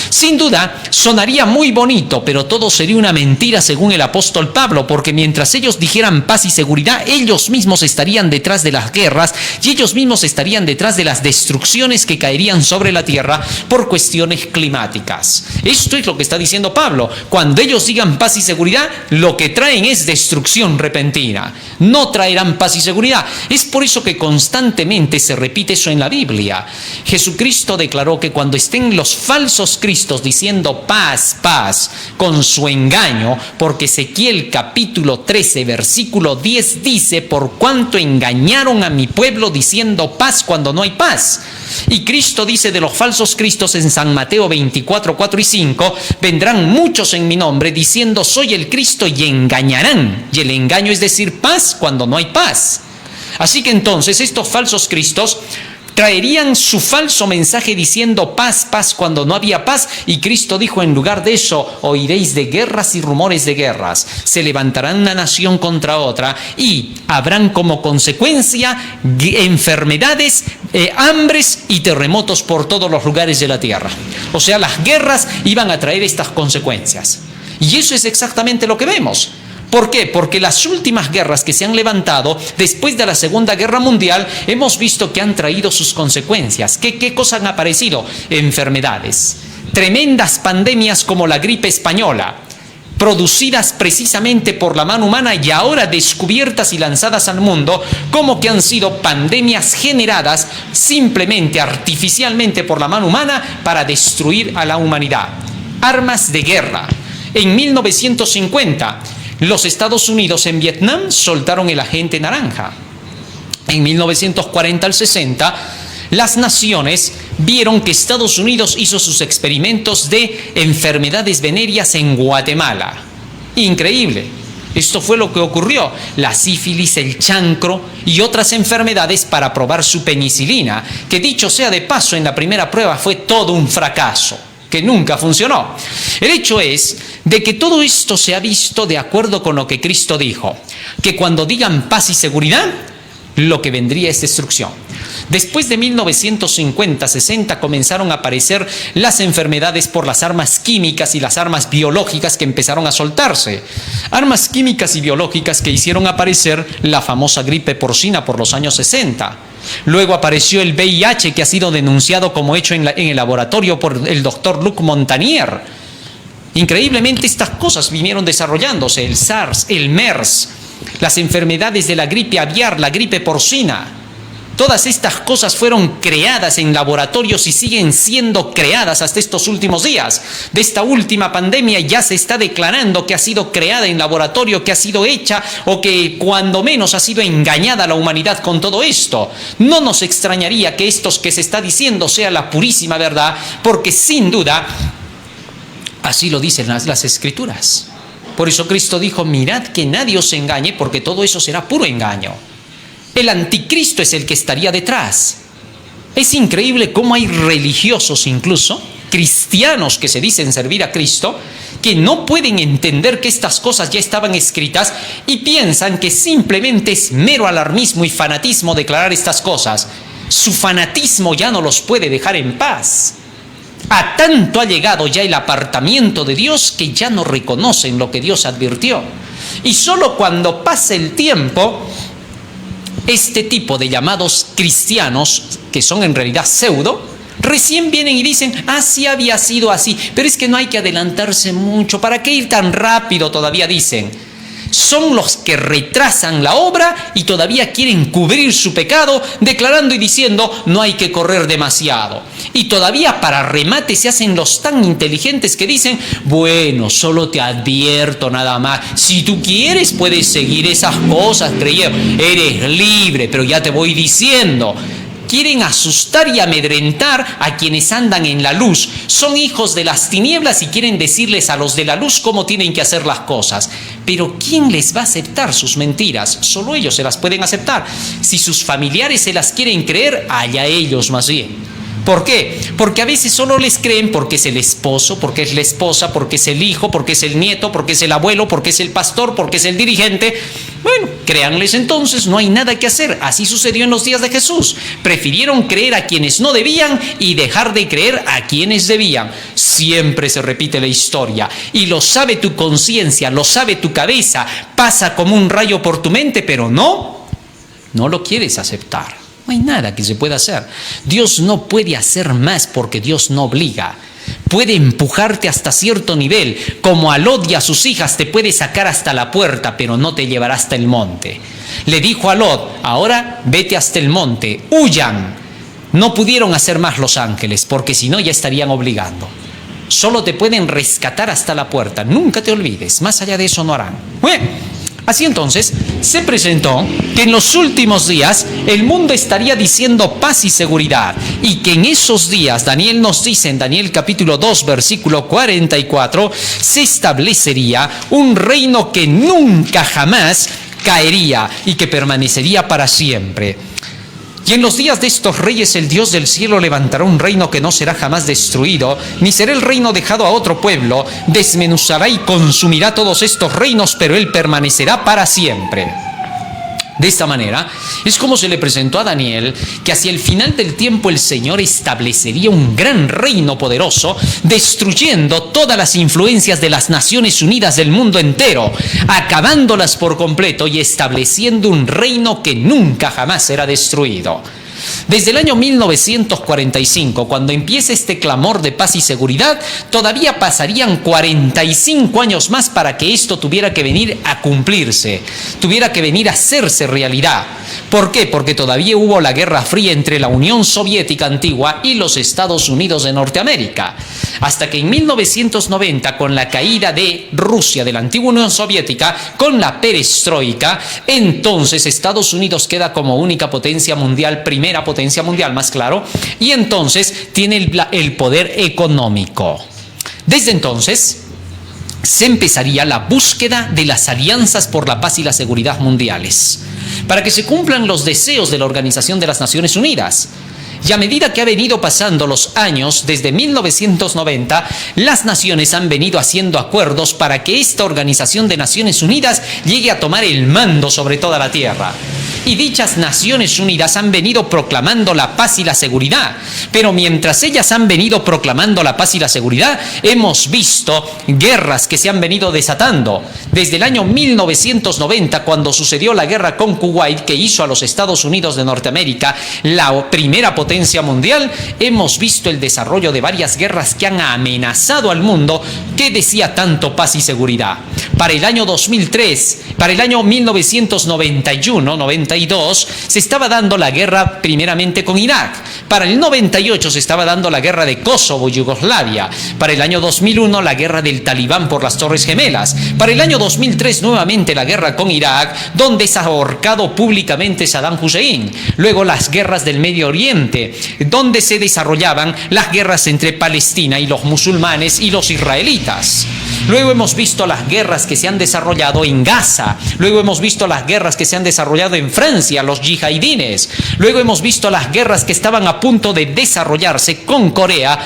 Sin duda, sonaría muy bonito, pero todo sería una mentira según el apóstol Pablo, porque mientras ellos dijeran paz y seguridad, ellos mismos estarían detrás de las guerras y ellos mismos estarían detrás de las destrucciones que caerían sobre la tierra por cuestiones climáticas. Esto es lo que está diciendo Pablo. Cuando ellos digan paz y seguridad, lo que traen es destrucción repentina. No traerán paz y seguridad. Es por eso que constantemente se repite eso en la Biblia. Jesucristo declaró que cuando estén los falsos cristos diciendo paz, paz, con su engaño, porque Ezequiel capítulo 13 versículo 10 dice: por cuanto engañaron a mi pueblo diciendo paz cuando no hay paz. Y Cristo dice de los falsos cristos en San Mateo 24, 4 y 5: vendrán muchos en mi nombre diciendo soy el Cristo, y engañarán. Y el engaño es decir paz cuando no hay paz. Así que entonces estos falsos cristos traerían su falso mensaje diciendo paz, paz, cuando no había paz. Y Cristo dijo, en lugar de eso, oiréis de guerras y rumores de guerras. Se levantarán una nación contra otra y habrán como consecuencia enfermedades, hambres y terremotos por todos los lugares de la tierra. O sea, las guerras iban a traer estas consecuencias. Y eso es exactamente lo que vemos. ¿Por qué? Porque las últimas guerras que se han levantado después de la Segunda Guerra Mundial, hemos visto que han traído sus consecuencias. ¿Qué cosas han aparecido? Enfermedades, tremendas pandemias como la gripe española, producidas precisamente por la mano humana y ahora descubiertas y lanzadas al mundo, como que han sido pandemias generadas simplemente, artificialmente por la mano humana para destruir a la humanidad. Armas de guerra. En 1950, los Estados Unidos en Vietnam soltaron el agente naranja. En 1940 al 60, las naciones vieron que Estados Unidos hizo sus experimentos de enfermedades venéreas en Guatemala. Increíble. Esto fue lo que ocurrió. La sífilis, el chancro y otras enfermedades para probar su penicilina, que dicho sea de paso, en la primera prueba fue todo un fracaso, que nunca funcionó. El hecho es de que todo esto se ha visto de acuerdo con lo que Cristo dijo, que cuando digan paz y seguridad, lo que vendría es destrucción. Después de 1950-60 comenzaron a aparecer las enfermedades por las armas químicas y las armas biológicas que empezaron a soltarse. Armas químicas y biológicas que hicieron aparecer la famosa gripe porcina por los años 60. Luego apareció el VIH, que ha sido denunciado como hecho en el laboratorio por el doctor Luc Montagnier. Increíblemente estas cosas vinieron desarrollándose, el SARS, el MERS, las enfermedades de la gripe aviar, la gripe porcina. Todas estas cosas fueron creadas en laboratorios y siguen siendo creadas hasta estos últimos días. De esta última pandemia ya se está declarando que ha sido creada en laboratorio, que ha sido hecha o que cuando menos ha sido engañada la humanidad con todo esto. No nos extrañaría que esto que se está diciendo sea la purísima verdad, porque sin duda así lo dicen las Escrituras. Por eso Cristo dijo, mirad que nadie os engañe, porque todo eso será puro engaño. El anticristo es el que estaría detrás. Es increíble cómo hay religiosos, incluso cristianos que se dicen servir a Cristo, que no pueden entender que estas cosas ya estaban escritas y piensan que simplemente es mero alarmismo y fanatismo declarar estas cosas. Su fanatismo ya no los puede dejar en paz. A tanto ha llegado ya el apartamiento de Dios que ya no reconocen lo que Dios advirtió. Y solo cuando pase el tiempo, este tipo de llamados cristianos, que son en realidad pseudo, recién vienen y dicen, sí había sido así, pero es que no hay que adelantarse mucho, ¿para qué ir tan rápido? Todavía dicen. Son los que retrasan la obra y todavía quieren cubrir su pecado, declarando y diciendo, no hay que correr demasiado. Y todavía para remate se hacen los tan inteligentes que dicen, bueno, solo te advierto nada más, si tú quieres puedes seguir esas cosas creyendo, eres libre, pero ya te voy diciendo. Quieren asustar y amedrentar a quienes andan en la luz. Son hijos de las tinieblas y quieren decirles a los de la luz cómo tienen que hacer las cosas. Pero ¿quién les va a aceptar sus mentiras? Solo ellos se las pueden aceptar. Si sus familiares se las quieren creer, allá ellos más bien. ¿Por qué? Porque a veces solo les creen porque es el esposo, porque es la esposa, porque es el hijo, porque es el nieto, porque es el abuelo, porque es el pastor, porque es el dirigente. Bueno, créanles entonces, no hay nada que hacer. Así sucedió en los días de Jesús. Prefirieron creer a quienes no debían y dejar de creer a quienes debían. Siempre se repite la historia y lo sabe tu conciencia, lo sabe tu cabeza, pasa como un rayo por tu mente, pero no lo quieres aceptar. No hay nada que se pueda hacer. Dios no puede hacer más porque Dios no obliga. Puede empujarte hasta cierto nivel, como a Lot y a sus hijas te puede sacar hasta la puerta, pero no te llevará hasta el monte. Le dijo a Lot, ahora vete hasta el monte, huyan. No pudieron hacer más los ángeles, porque si no ya estarían obligando. Solo te pueden rescatar hasta la puerta, nunca te olvides, más allá de eso no harán. Bueno, así entonces se presentó que en los últimos días el mundo estaría diciendo paz y seguridad y que en esos días, Daniel nos dice en Daniel capítulo 2 versículo 44, se establecería un reino que nunca jamás caería y que permanecería para siempre. Y en los días de estos reyes el Dios del cielo levantará un reino que no será jamás destruido, ni será el reino dejado a otro pueblo, desmenuzará y consumirá todos estos reinos, pero él permanecerá para siempre. De esta manera, es como se le presentó a Daniel que hacia el final del tiempo el Señor establecería un gran reino poderoso, destruyendo todas las influencias de las Naciones Unidas del mundo entero, acabándolas por completo y estableciendo un reino que nunca jamás será destruido. Desde el año 1945, cuando empieza este clamor de paz y seguridad, todavía pasarían 45 años más para que esto tuviera que venir a cumplirse, tuviera que venir a hacerse realidad. ¿Por qué? Porque todavía hubo la Guerra Fría entre la Unión Soviética antigua y los Estados Unidos de Norteamérica. Hasta que en 1990, con la caída de Rusia, de la antigua Unión Soviética, con la perestroika, entonces Estados Unidos queda como única potencia mundial, primera potencia mundial, más claro, y entonces tiene el poder económico. Desde entonces se empezaría la búsqueda de las alianzas por la paz y la seguridad mundiales, para que se cumplan los deseos de la Organización de las Naciones Unidas. Y a medida que ha venido pasando los años, desde 1990, las naciones han venido haciendo acuerdos para que esta Organización de Naciones Unidas llegue a tomar el mando sobre toda la tierra. Y dichas Naciones Unidas han venido proclamando la paz y la seguridad. Pero mientras ellas han venido proclamando la paz y la seguridad, hemos visto guerras que se han venido desatando. Desde el año 1990, cuando sucedió la guerra con Kuwait, que hizo a los Estados Unidos de Norteamérica la primera potencia mundial, hemos visto el desarrollo de varias guerras que han amenazado al mundo que decía tanto paz y seguridad. Para el año 2003, para el año 1991-92, se estaba dando la guerra primeramente con Irak. Para el 98 se estaba dando la guerra de Kosovo y Yugoslavia. Para el año 2001 la guerra del Talibán por las Torres Gemelas. Para el año 2003 nuevamente la guerra con Irak, donde es ahorcado públicamente Saddam Hussein. Luego las guerras del Medio Oriente, donde se desarrollaban las guerras entre Palestina y los musulmanes y los israelitas. Luego hemos visto las guerras que se han desarrollado en Gaza. Luego hemos visto las guerras que se han desarrollado en Francia, los yihadines. Luego hemos visto las guerras que estaban a punto de desarrollarse con Corea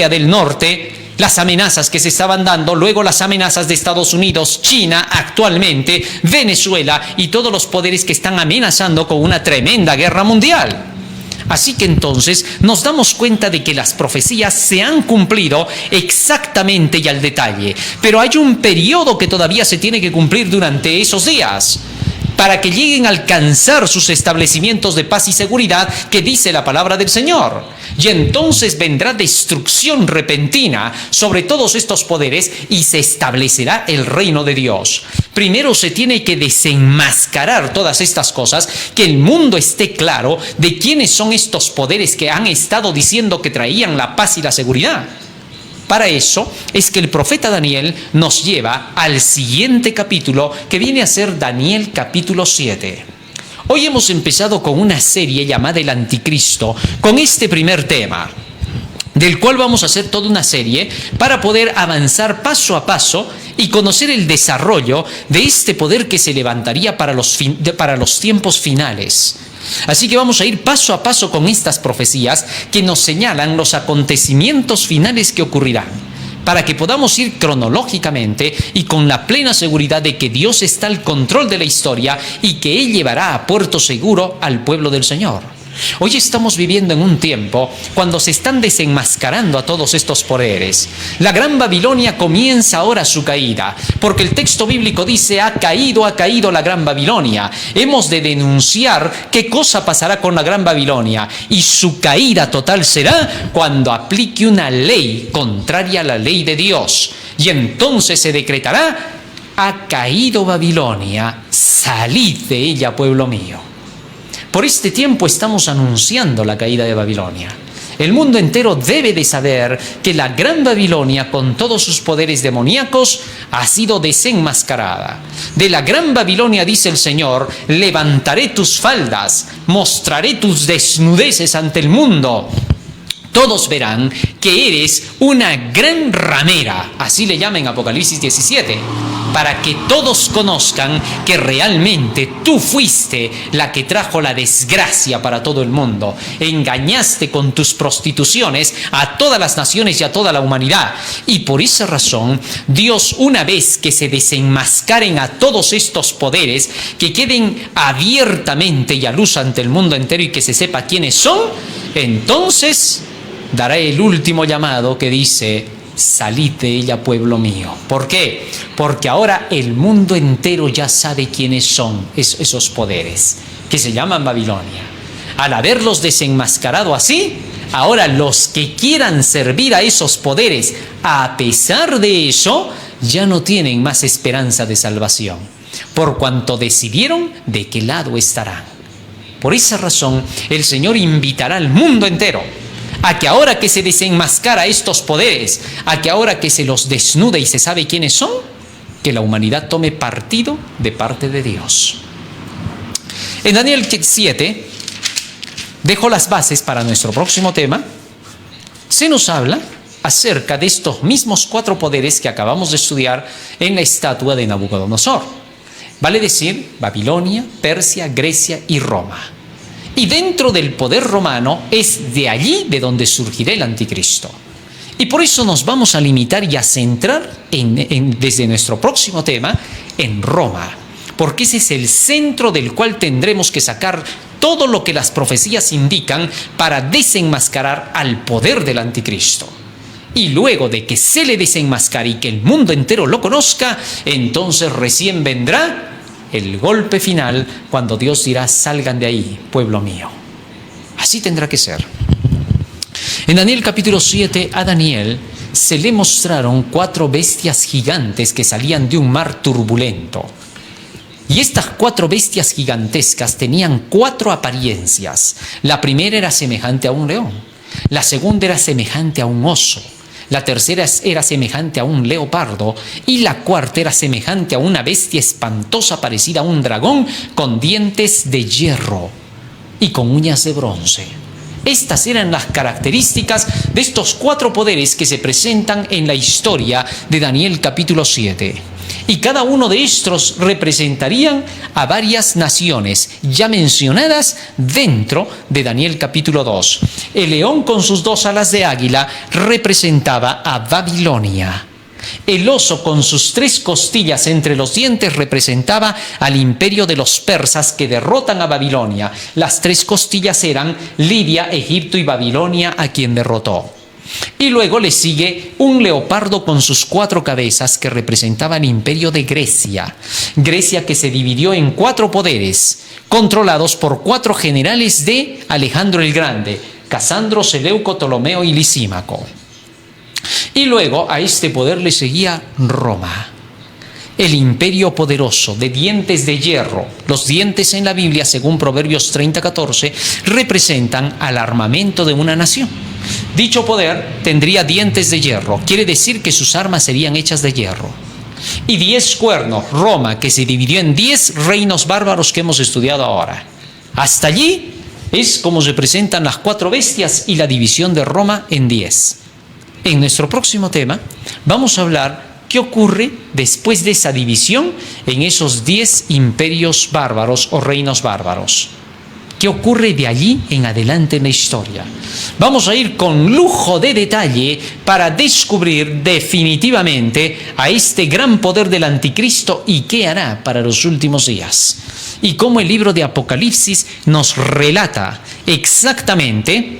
del Norte, las amenazas que se estaban dando, luego las amenazas de Estados Unidos, China actualmente, Venezuela y todos los poderes que están amenazando con una tremenda guerra mundial. Así que entonces nos damos cuenta de que las profecías se han cumplido exactamente y al detalle, pero hay un periodo que todavía se tiene que cumplir durante esos días, para que lleguen a alcanzar sus establecimientos de paz y seguridad que dice la palabra del Señor. Y entonces vendrá destrucción repentina sobre todos estos poderes y se establecerá el reino de Dios. Primero se tiene que desenmascarar todas estas cosas, que el mundo esté claro de quiénes son estos poderes que han estado diciendo que traían la paz y la seguridad. Para eso es que el profeta Daniel nos lleva al siguiente capítulo, que viene a ser Daniel capítulo 7. Hoy hemos empezado con una serie llamada El Anticristo, con este primer tema, del cual vamos a hacer toda una serie para poder avanzar paso a paso y conocer el desarrollo de este poder que se levantaría para los tiempos finales. Así que vamos a ir paso a paso con estas profecías que nos señalan los acontecimientos finales que ocurrirán, para que podamos ir cronológicamente y con la plena seguridad de que Dios está al control de la historia y que Él llevará a puerto seguro al pueblo del Señor. Hoy estamos viviendo en un tiempo cuando se están desenmascarando a todos estos poderes. La Gran Babilonia comienza ahora su caída, porque el texto bíblico dice: ha caído la Gran Babilonia. Hemos de denunciar qué cosa pasará con la Gran Babilonia, y su caída total será cuando aplique una ley contraria a la ley de Dios. Y entonces se decretará: ha caído Babilonia, salid de ella, pueblo mío. Por este tiempo estamos anunciando la caída de Babilonia. El mundo entero debe de saber que la Gran Babilonia, con todos sus poderes demoníacos, ha sido desenmascarada. De la Gran Babilonia, dice el Señor: levantaré tus faldas, mostraré tus desnudeces ante el mundo. Todos verán que eres una gran ramera, así le llama en Apocalipsis 17. para que todos conozcan que realmente tú fuiste la que trajo la desgracia para todo el mundo. Engañaste con tus prostituciones a todas las naciones y a toda la humanidad. Y por esa razón, Dios, una vez que se desenmascaren a todos estos poderes, que queden abiertamente y a luz ante el mundo entero y que se sepa quiénes son, entonces dará el último llamado que dice: salid de ella, pueblo mío. ¿Por qué? Porque ahora el mundo entero ya sabe quiénes son esos poderes, que se llaman Babilonia. Al haberlos desenmascarado así, ahora los que quieran servir a esos poderes, a pesar de eso, ya no tienen más esperanza de salvación, por cuanto decidieron de qué lado estarán. Por esa razón, el Señor invitará al mundo entero a que ahora que se desenmascara estos poderes, a que ahora que se los desnuda y se sabe quiénes son, que la humanidad tome partido de parte de Dios. En Daniel 7, dejo las bases para nuestro próximo tema. Se nos habla acerca de estos mismos 4 poderes que acabamos de estudiar en la estatua de Nabucodonosor. Vale decir, Babilonia, Persia, Grecia y Roma. Y dentro del poder romano es de allí de donde surgirá el anticristo. Y por eso nos vamos a limitar y a centrar desde nuestro próximo tema en Roma, porque ese es el centro del cual tendremos que sacar todo lo que las profecías indican para desenmascarar al poder del anticristo. Y luego de que se le desenmascare y que el mundo entero lo conozca, entonces recién vendrá el golpe final, cuando Dios dirá: salgan de ahí, pueblo mío. Así tendrá que ser. En Daniel capítulo 7, a Daniel se le mostraron 4 bestias gigantes que salían de un mar turbulento. Y estas 4 bestias gigantescas tenían 4 apariencias. La primera era semejante a un león, la segunda era semejante a un oso, la tercera era semejante a un leopardo y la cuarta era semejante a una bestia espantosa parecida a un dragón con dientes de hierro y con uñas de bronce. Estas eran las características de estos 4 poderes que se presentan en la historia de Daniel capítulo 7. Y cada uno de estos representarían a varias naciones ya mencionadas dentro de Daniel capítulo 2. El león con sus 2 alas de águila representaba a Babilonia. El oso con sus 3 costillas entre los dientes representaba al imperio de los persas que derrotan a Babilonia. Las 3 costillas eran Lidia, Egipto y Babilonia, a quien derrotó. Y luego le sigue un leopardo con sus 4 cabezas que representaba el imperio de Grecia. Grecia que se dividió en 4 poderes, controlados por 4 generales de Alejandro el Grande: Casandro, Seleuco, Ptolomeo y Lisímaco. Y luego a este poder le seguía Roma, el imperio poderoso de dientes de hierro. Los dientes en la Biblia, según Proverbios 30:14, representan al armamento de una nación. Dicho poder tendría dientes de hierro, quiere decir que sus armas serían hechas de hierro. Y 10 cuernos, Roma, que se dividió en 10 reinos bárbaros que hemos estudiado ahora. Hasta allí es como se presentan las 4 bestias y la división de Roma en 10. En nuestro próximo tema vamos a hablar qué ocurre después de esa división en esos 10 imperios bárbaros o reinos bárbaros. ¿Qué ocurre de allí en adelante en la historia? Vamos a ir con lujo de detalle para descubrir definitivamente a este gran poder del anticristo y qué hará para los últimos días. Y cómo el libro de Apocalipsis nos relata exactamente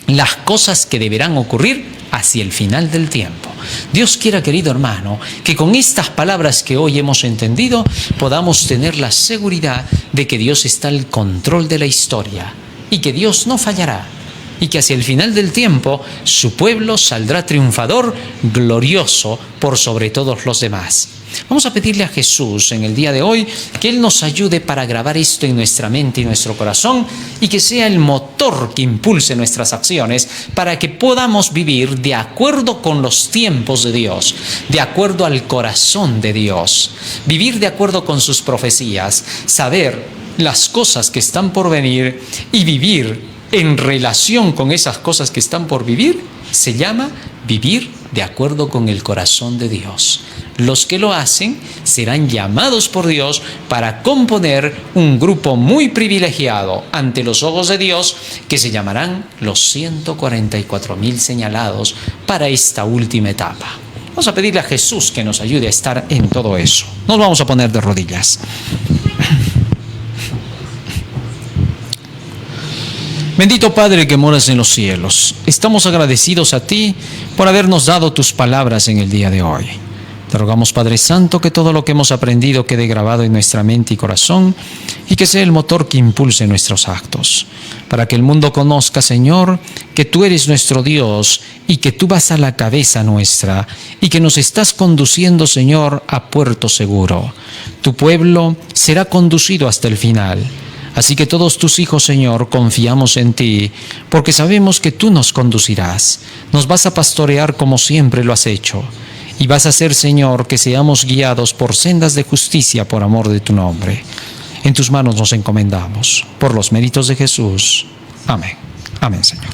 las cosas que deberán ocurrir hacia el final del tiempo. Dios quiera, querido hermano, que con estas palabras que hoy hemos entendido podamos tener la seguridad de que Dios está al control de la historia y que Dios no fallará y que hacia el final del tiempo su pueblo saldrá triunfador, glorioso por sobre todos los demás. Vamos a pedirle a Jesús en el día de hoy que Él nos ayude para grabar esto en nuestra mente y nuestro corazón y que sea el motor que impulse nuestras acciones para que podamos vivir de acuerdo con los tiempos de Dios, de acuerdo al corazón de Dios, vivir de acuerdo con sus profecías, saber las cosas que están por venir y vivir en relación con esas cosas que están por vivir, se llama vivir de acuerdo con el corazón de Dios. Los que lo hacen serán llamados por Dios para componer un grupo muy privilegiado ante los ojos de Dios, que se llamarán los 144,000 señalados para esta última etapa. Vamos a pedirle a Jesús que nos ayude a estar en todo eso. Nos vamos a poner de rodillas. Bendito Padre que moras en los cielos, estamos agradecidos a ti por habernos dado tus palabras en el día de hoy. Te rogamos, Padre Santo, que todo lo que hemos aprendido quede grabado en nuestra mente y corazón y que sea el motor que impulse nuestros actos, para que el mundo conozca, Señor, que tú eres nuestro Dios y que tú vas a la cabeza nuestra y que nos estás conduciendo, Señor, a puerto seguro. Tu pueblo será conducido hasta el final. Así que todos tus hijos, Señor, confiamos en ti, porque sabemos que tú nos conducirás. Nos vas a pastorear como siempre lo has hecho. Y vas a hacer, Señor, que seamos guiados por sendas de justicia por amor de tu nombre. En tus manos nos encomendamos, por los méritos de Jesús. Amén. Amén, Señor.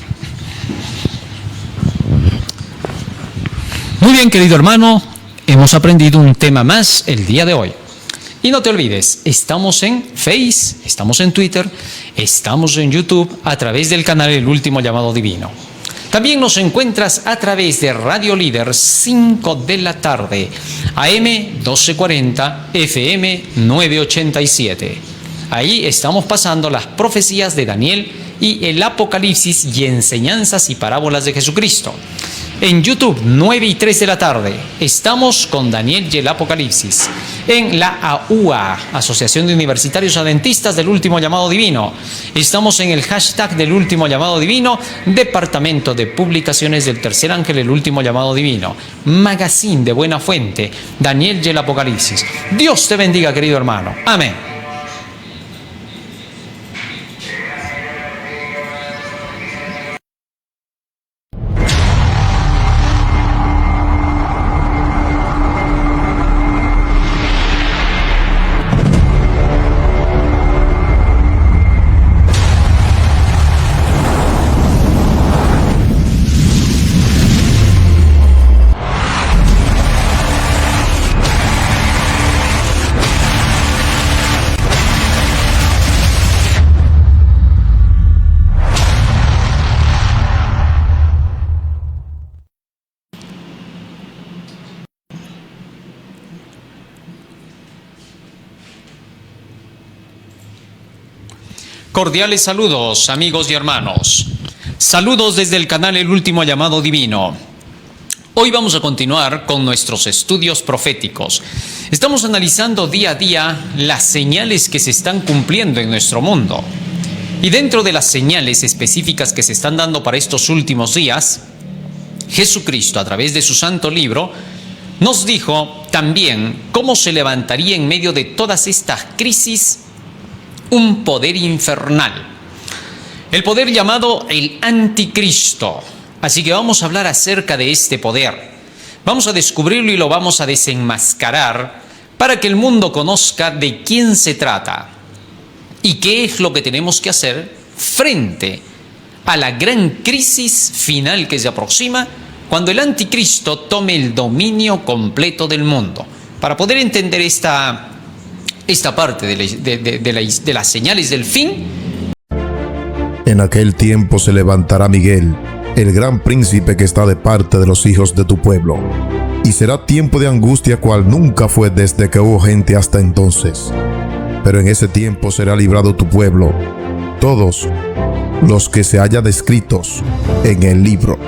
Muy bien, querido hermano, hemos aprendido un tema más el día de hoy. Y no te olvides, estamos en Face, estamos en Twitter, estamos en YouTube a través del canal El Último Llamado Divino. También nos encuentras a través de Radio Líder 5 de la tarde, AM 1240, FM 987. Ahí estamos pasando las profecías de Daniel y el Apocalipsis y enseñanzas y parábolas de Jesucristo. En YouTube, 9 y 3 de la tarde, estamos con Daniel y el Apocalipsis. En la AUA, Asociación de Universitarios Adventistas del Último Llamado Divino, estamos en el hashtag del Último Llamado Divino, Departamento de Publicaciones del Tercer Ángel, el Último Llamado Divino, Magazine de Buena Fuente, Daniel y el Apocalipsis. Dios te bendiga, querido hermano. Amén. Cordiales saludos, amigos y hermanos. Saludos desde el canal El Último Llamado Divino. Hoy vamos a continuar con nuestros estudios proféticos. Estamos analizando día a día las señales que se están cumpliendo en nuestro mundo. Y dentro de las señales específicas que se están dando para estos últimos días, Jesucristo, a través de su santo libro, nos dijo también cómo se levantaría en medio de todas estas crisis un poder infernal, el poder llamado el Anticristo. Así que vamos a hablar acerca de este poder. Vamos a descubrirlo y lo vamos a desenmascarar para que el mundo conozca de quién se trata y qué es lo que tenemos que hacer frente a la gran crisis final que se aproxima cuando el Anticristo tome el dominio completo del mundo. Para poder entender esta parte de las señales del fin. En aquel tiempo se levantará Miguel, el gran príncipe que está de parte de los hijos de tu pueblo, y será tiempo de angustia cual nunca fue desde que hubo gente hasta entonces. Pero en ese tiempo será librado tu pueblo, todos los que se hallan descritos en el libro.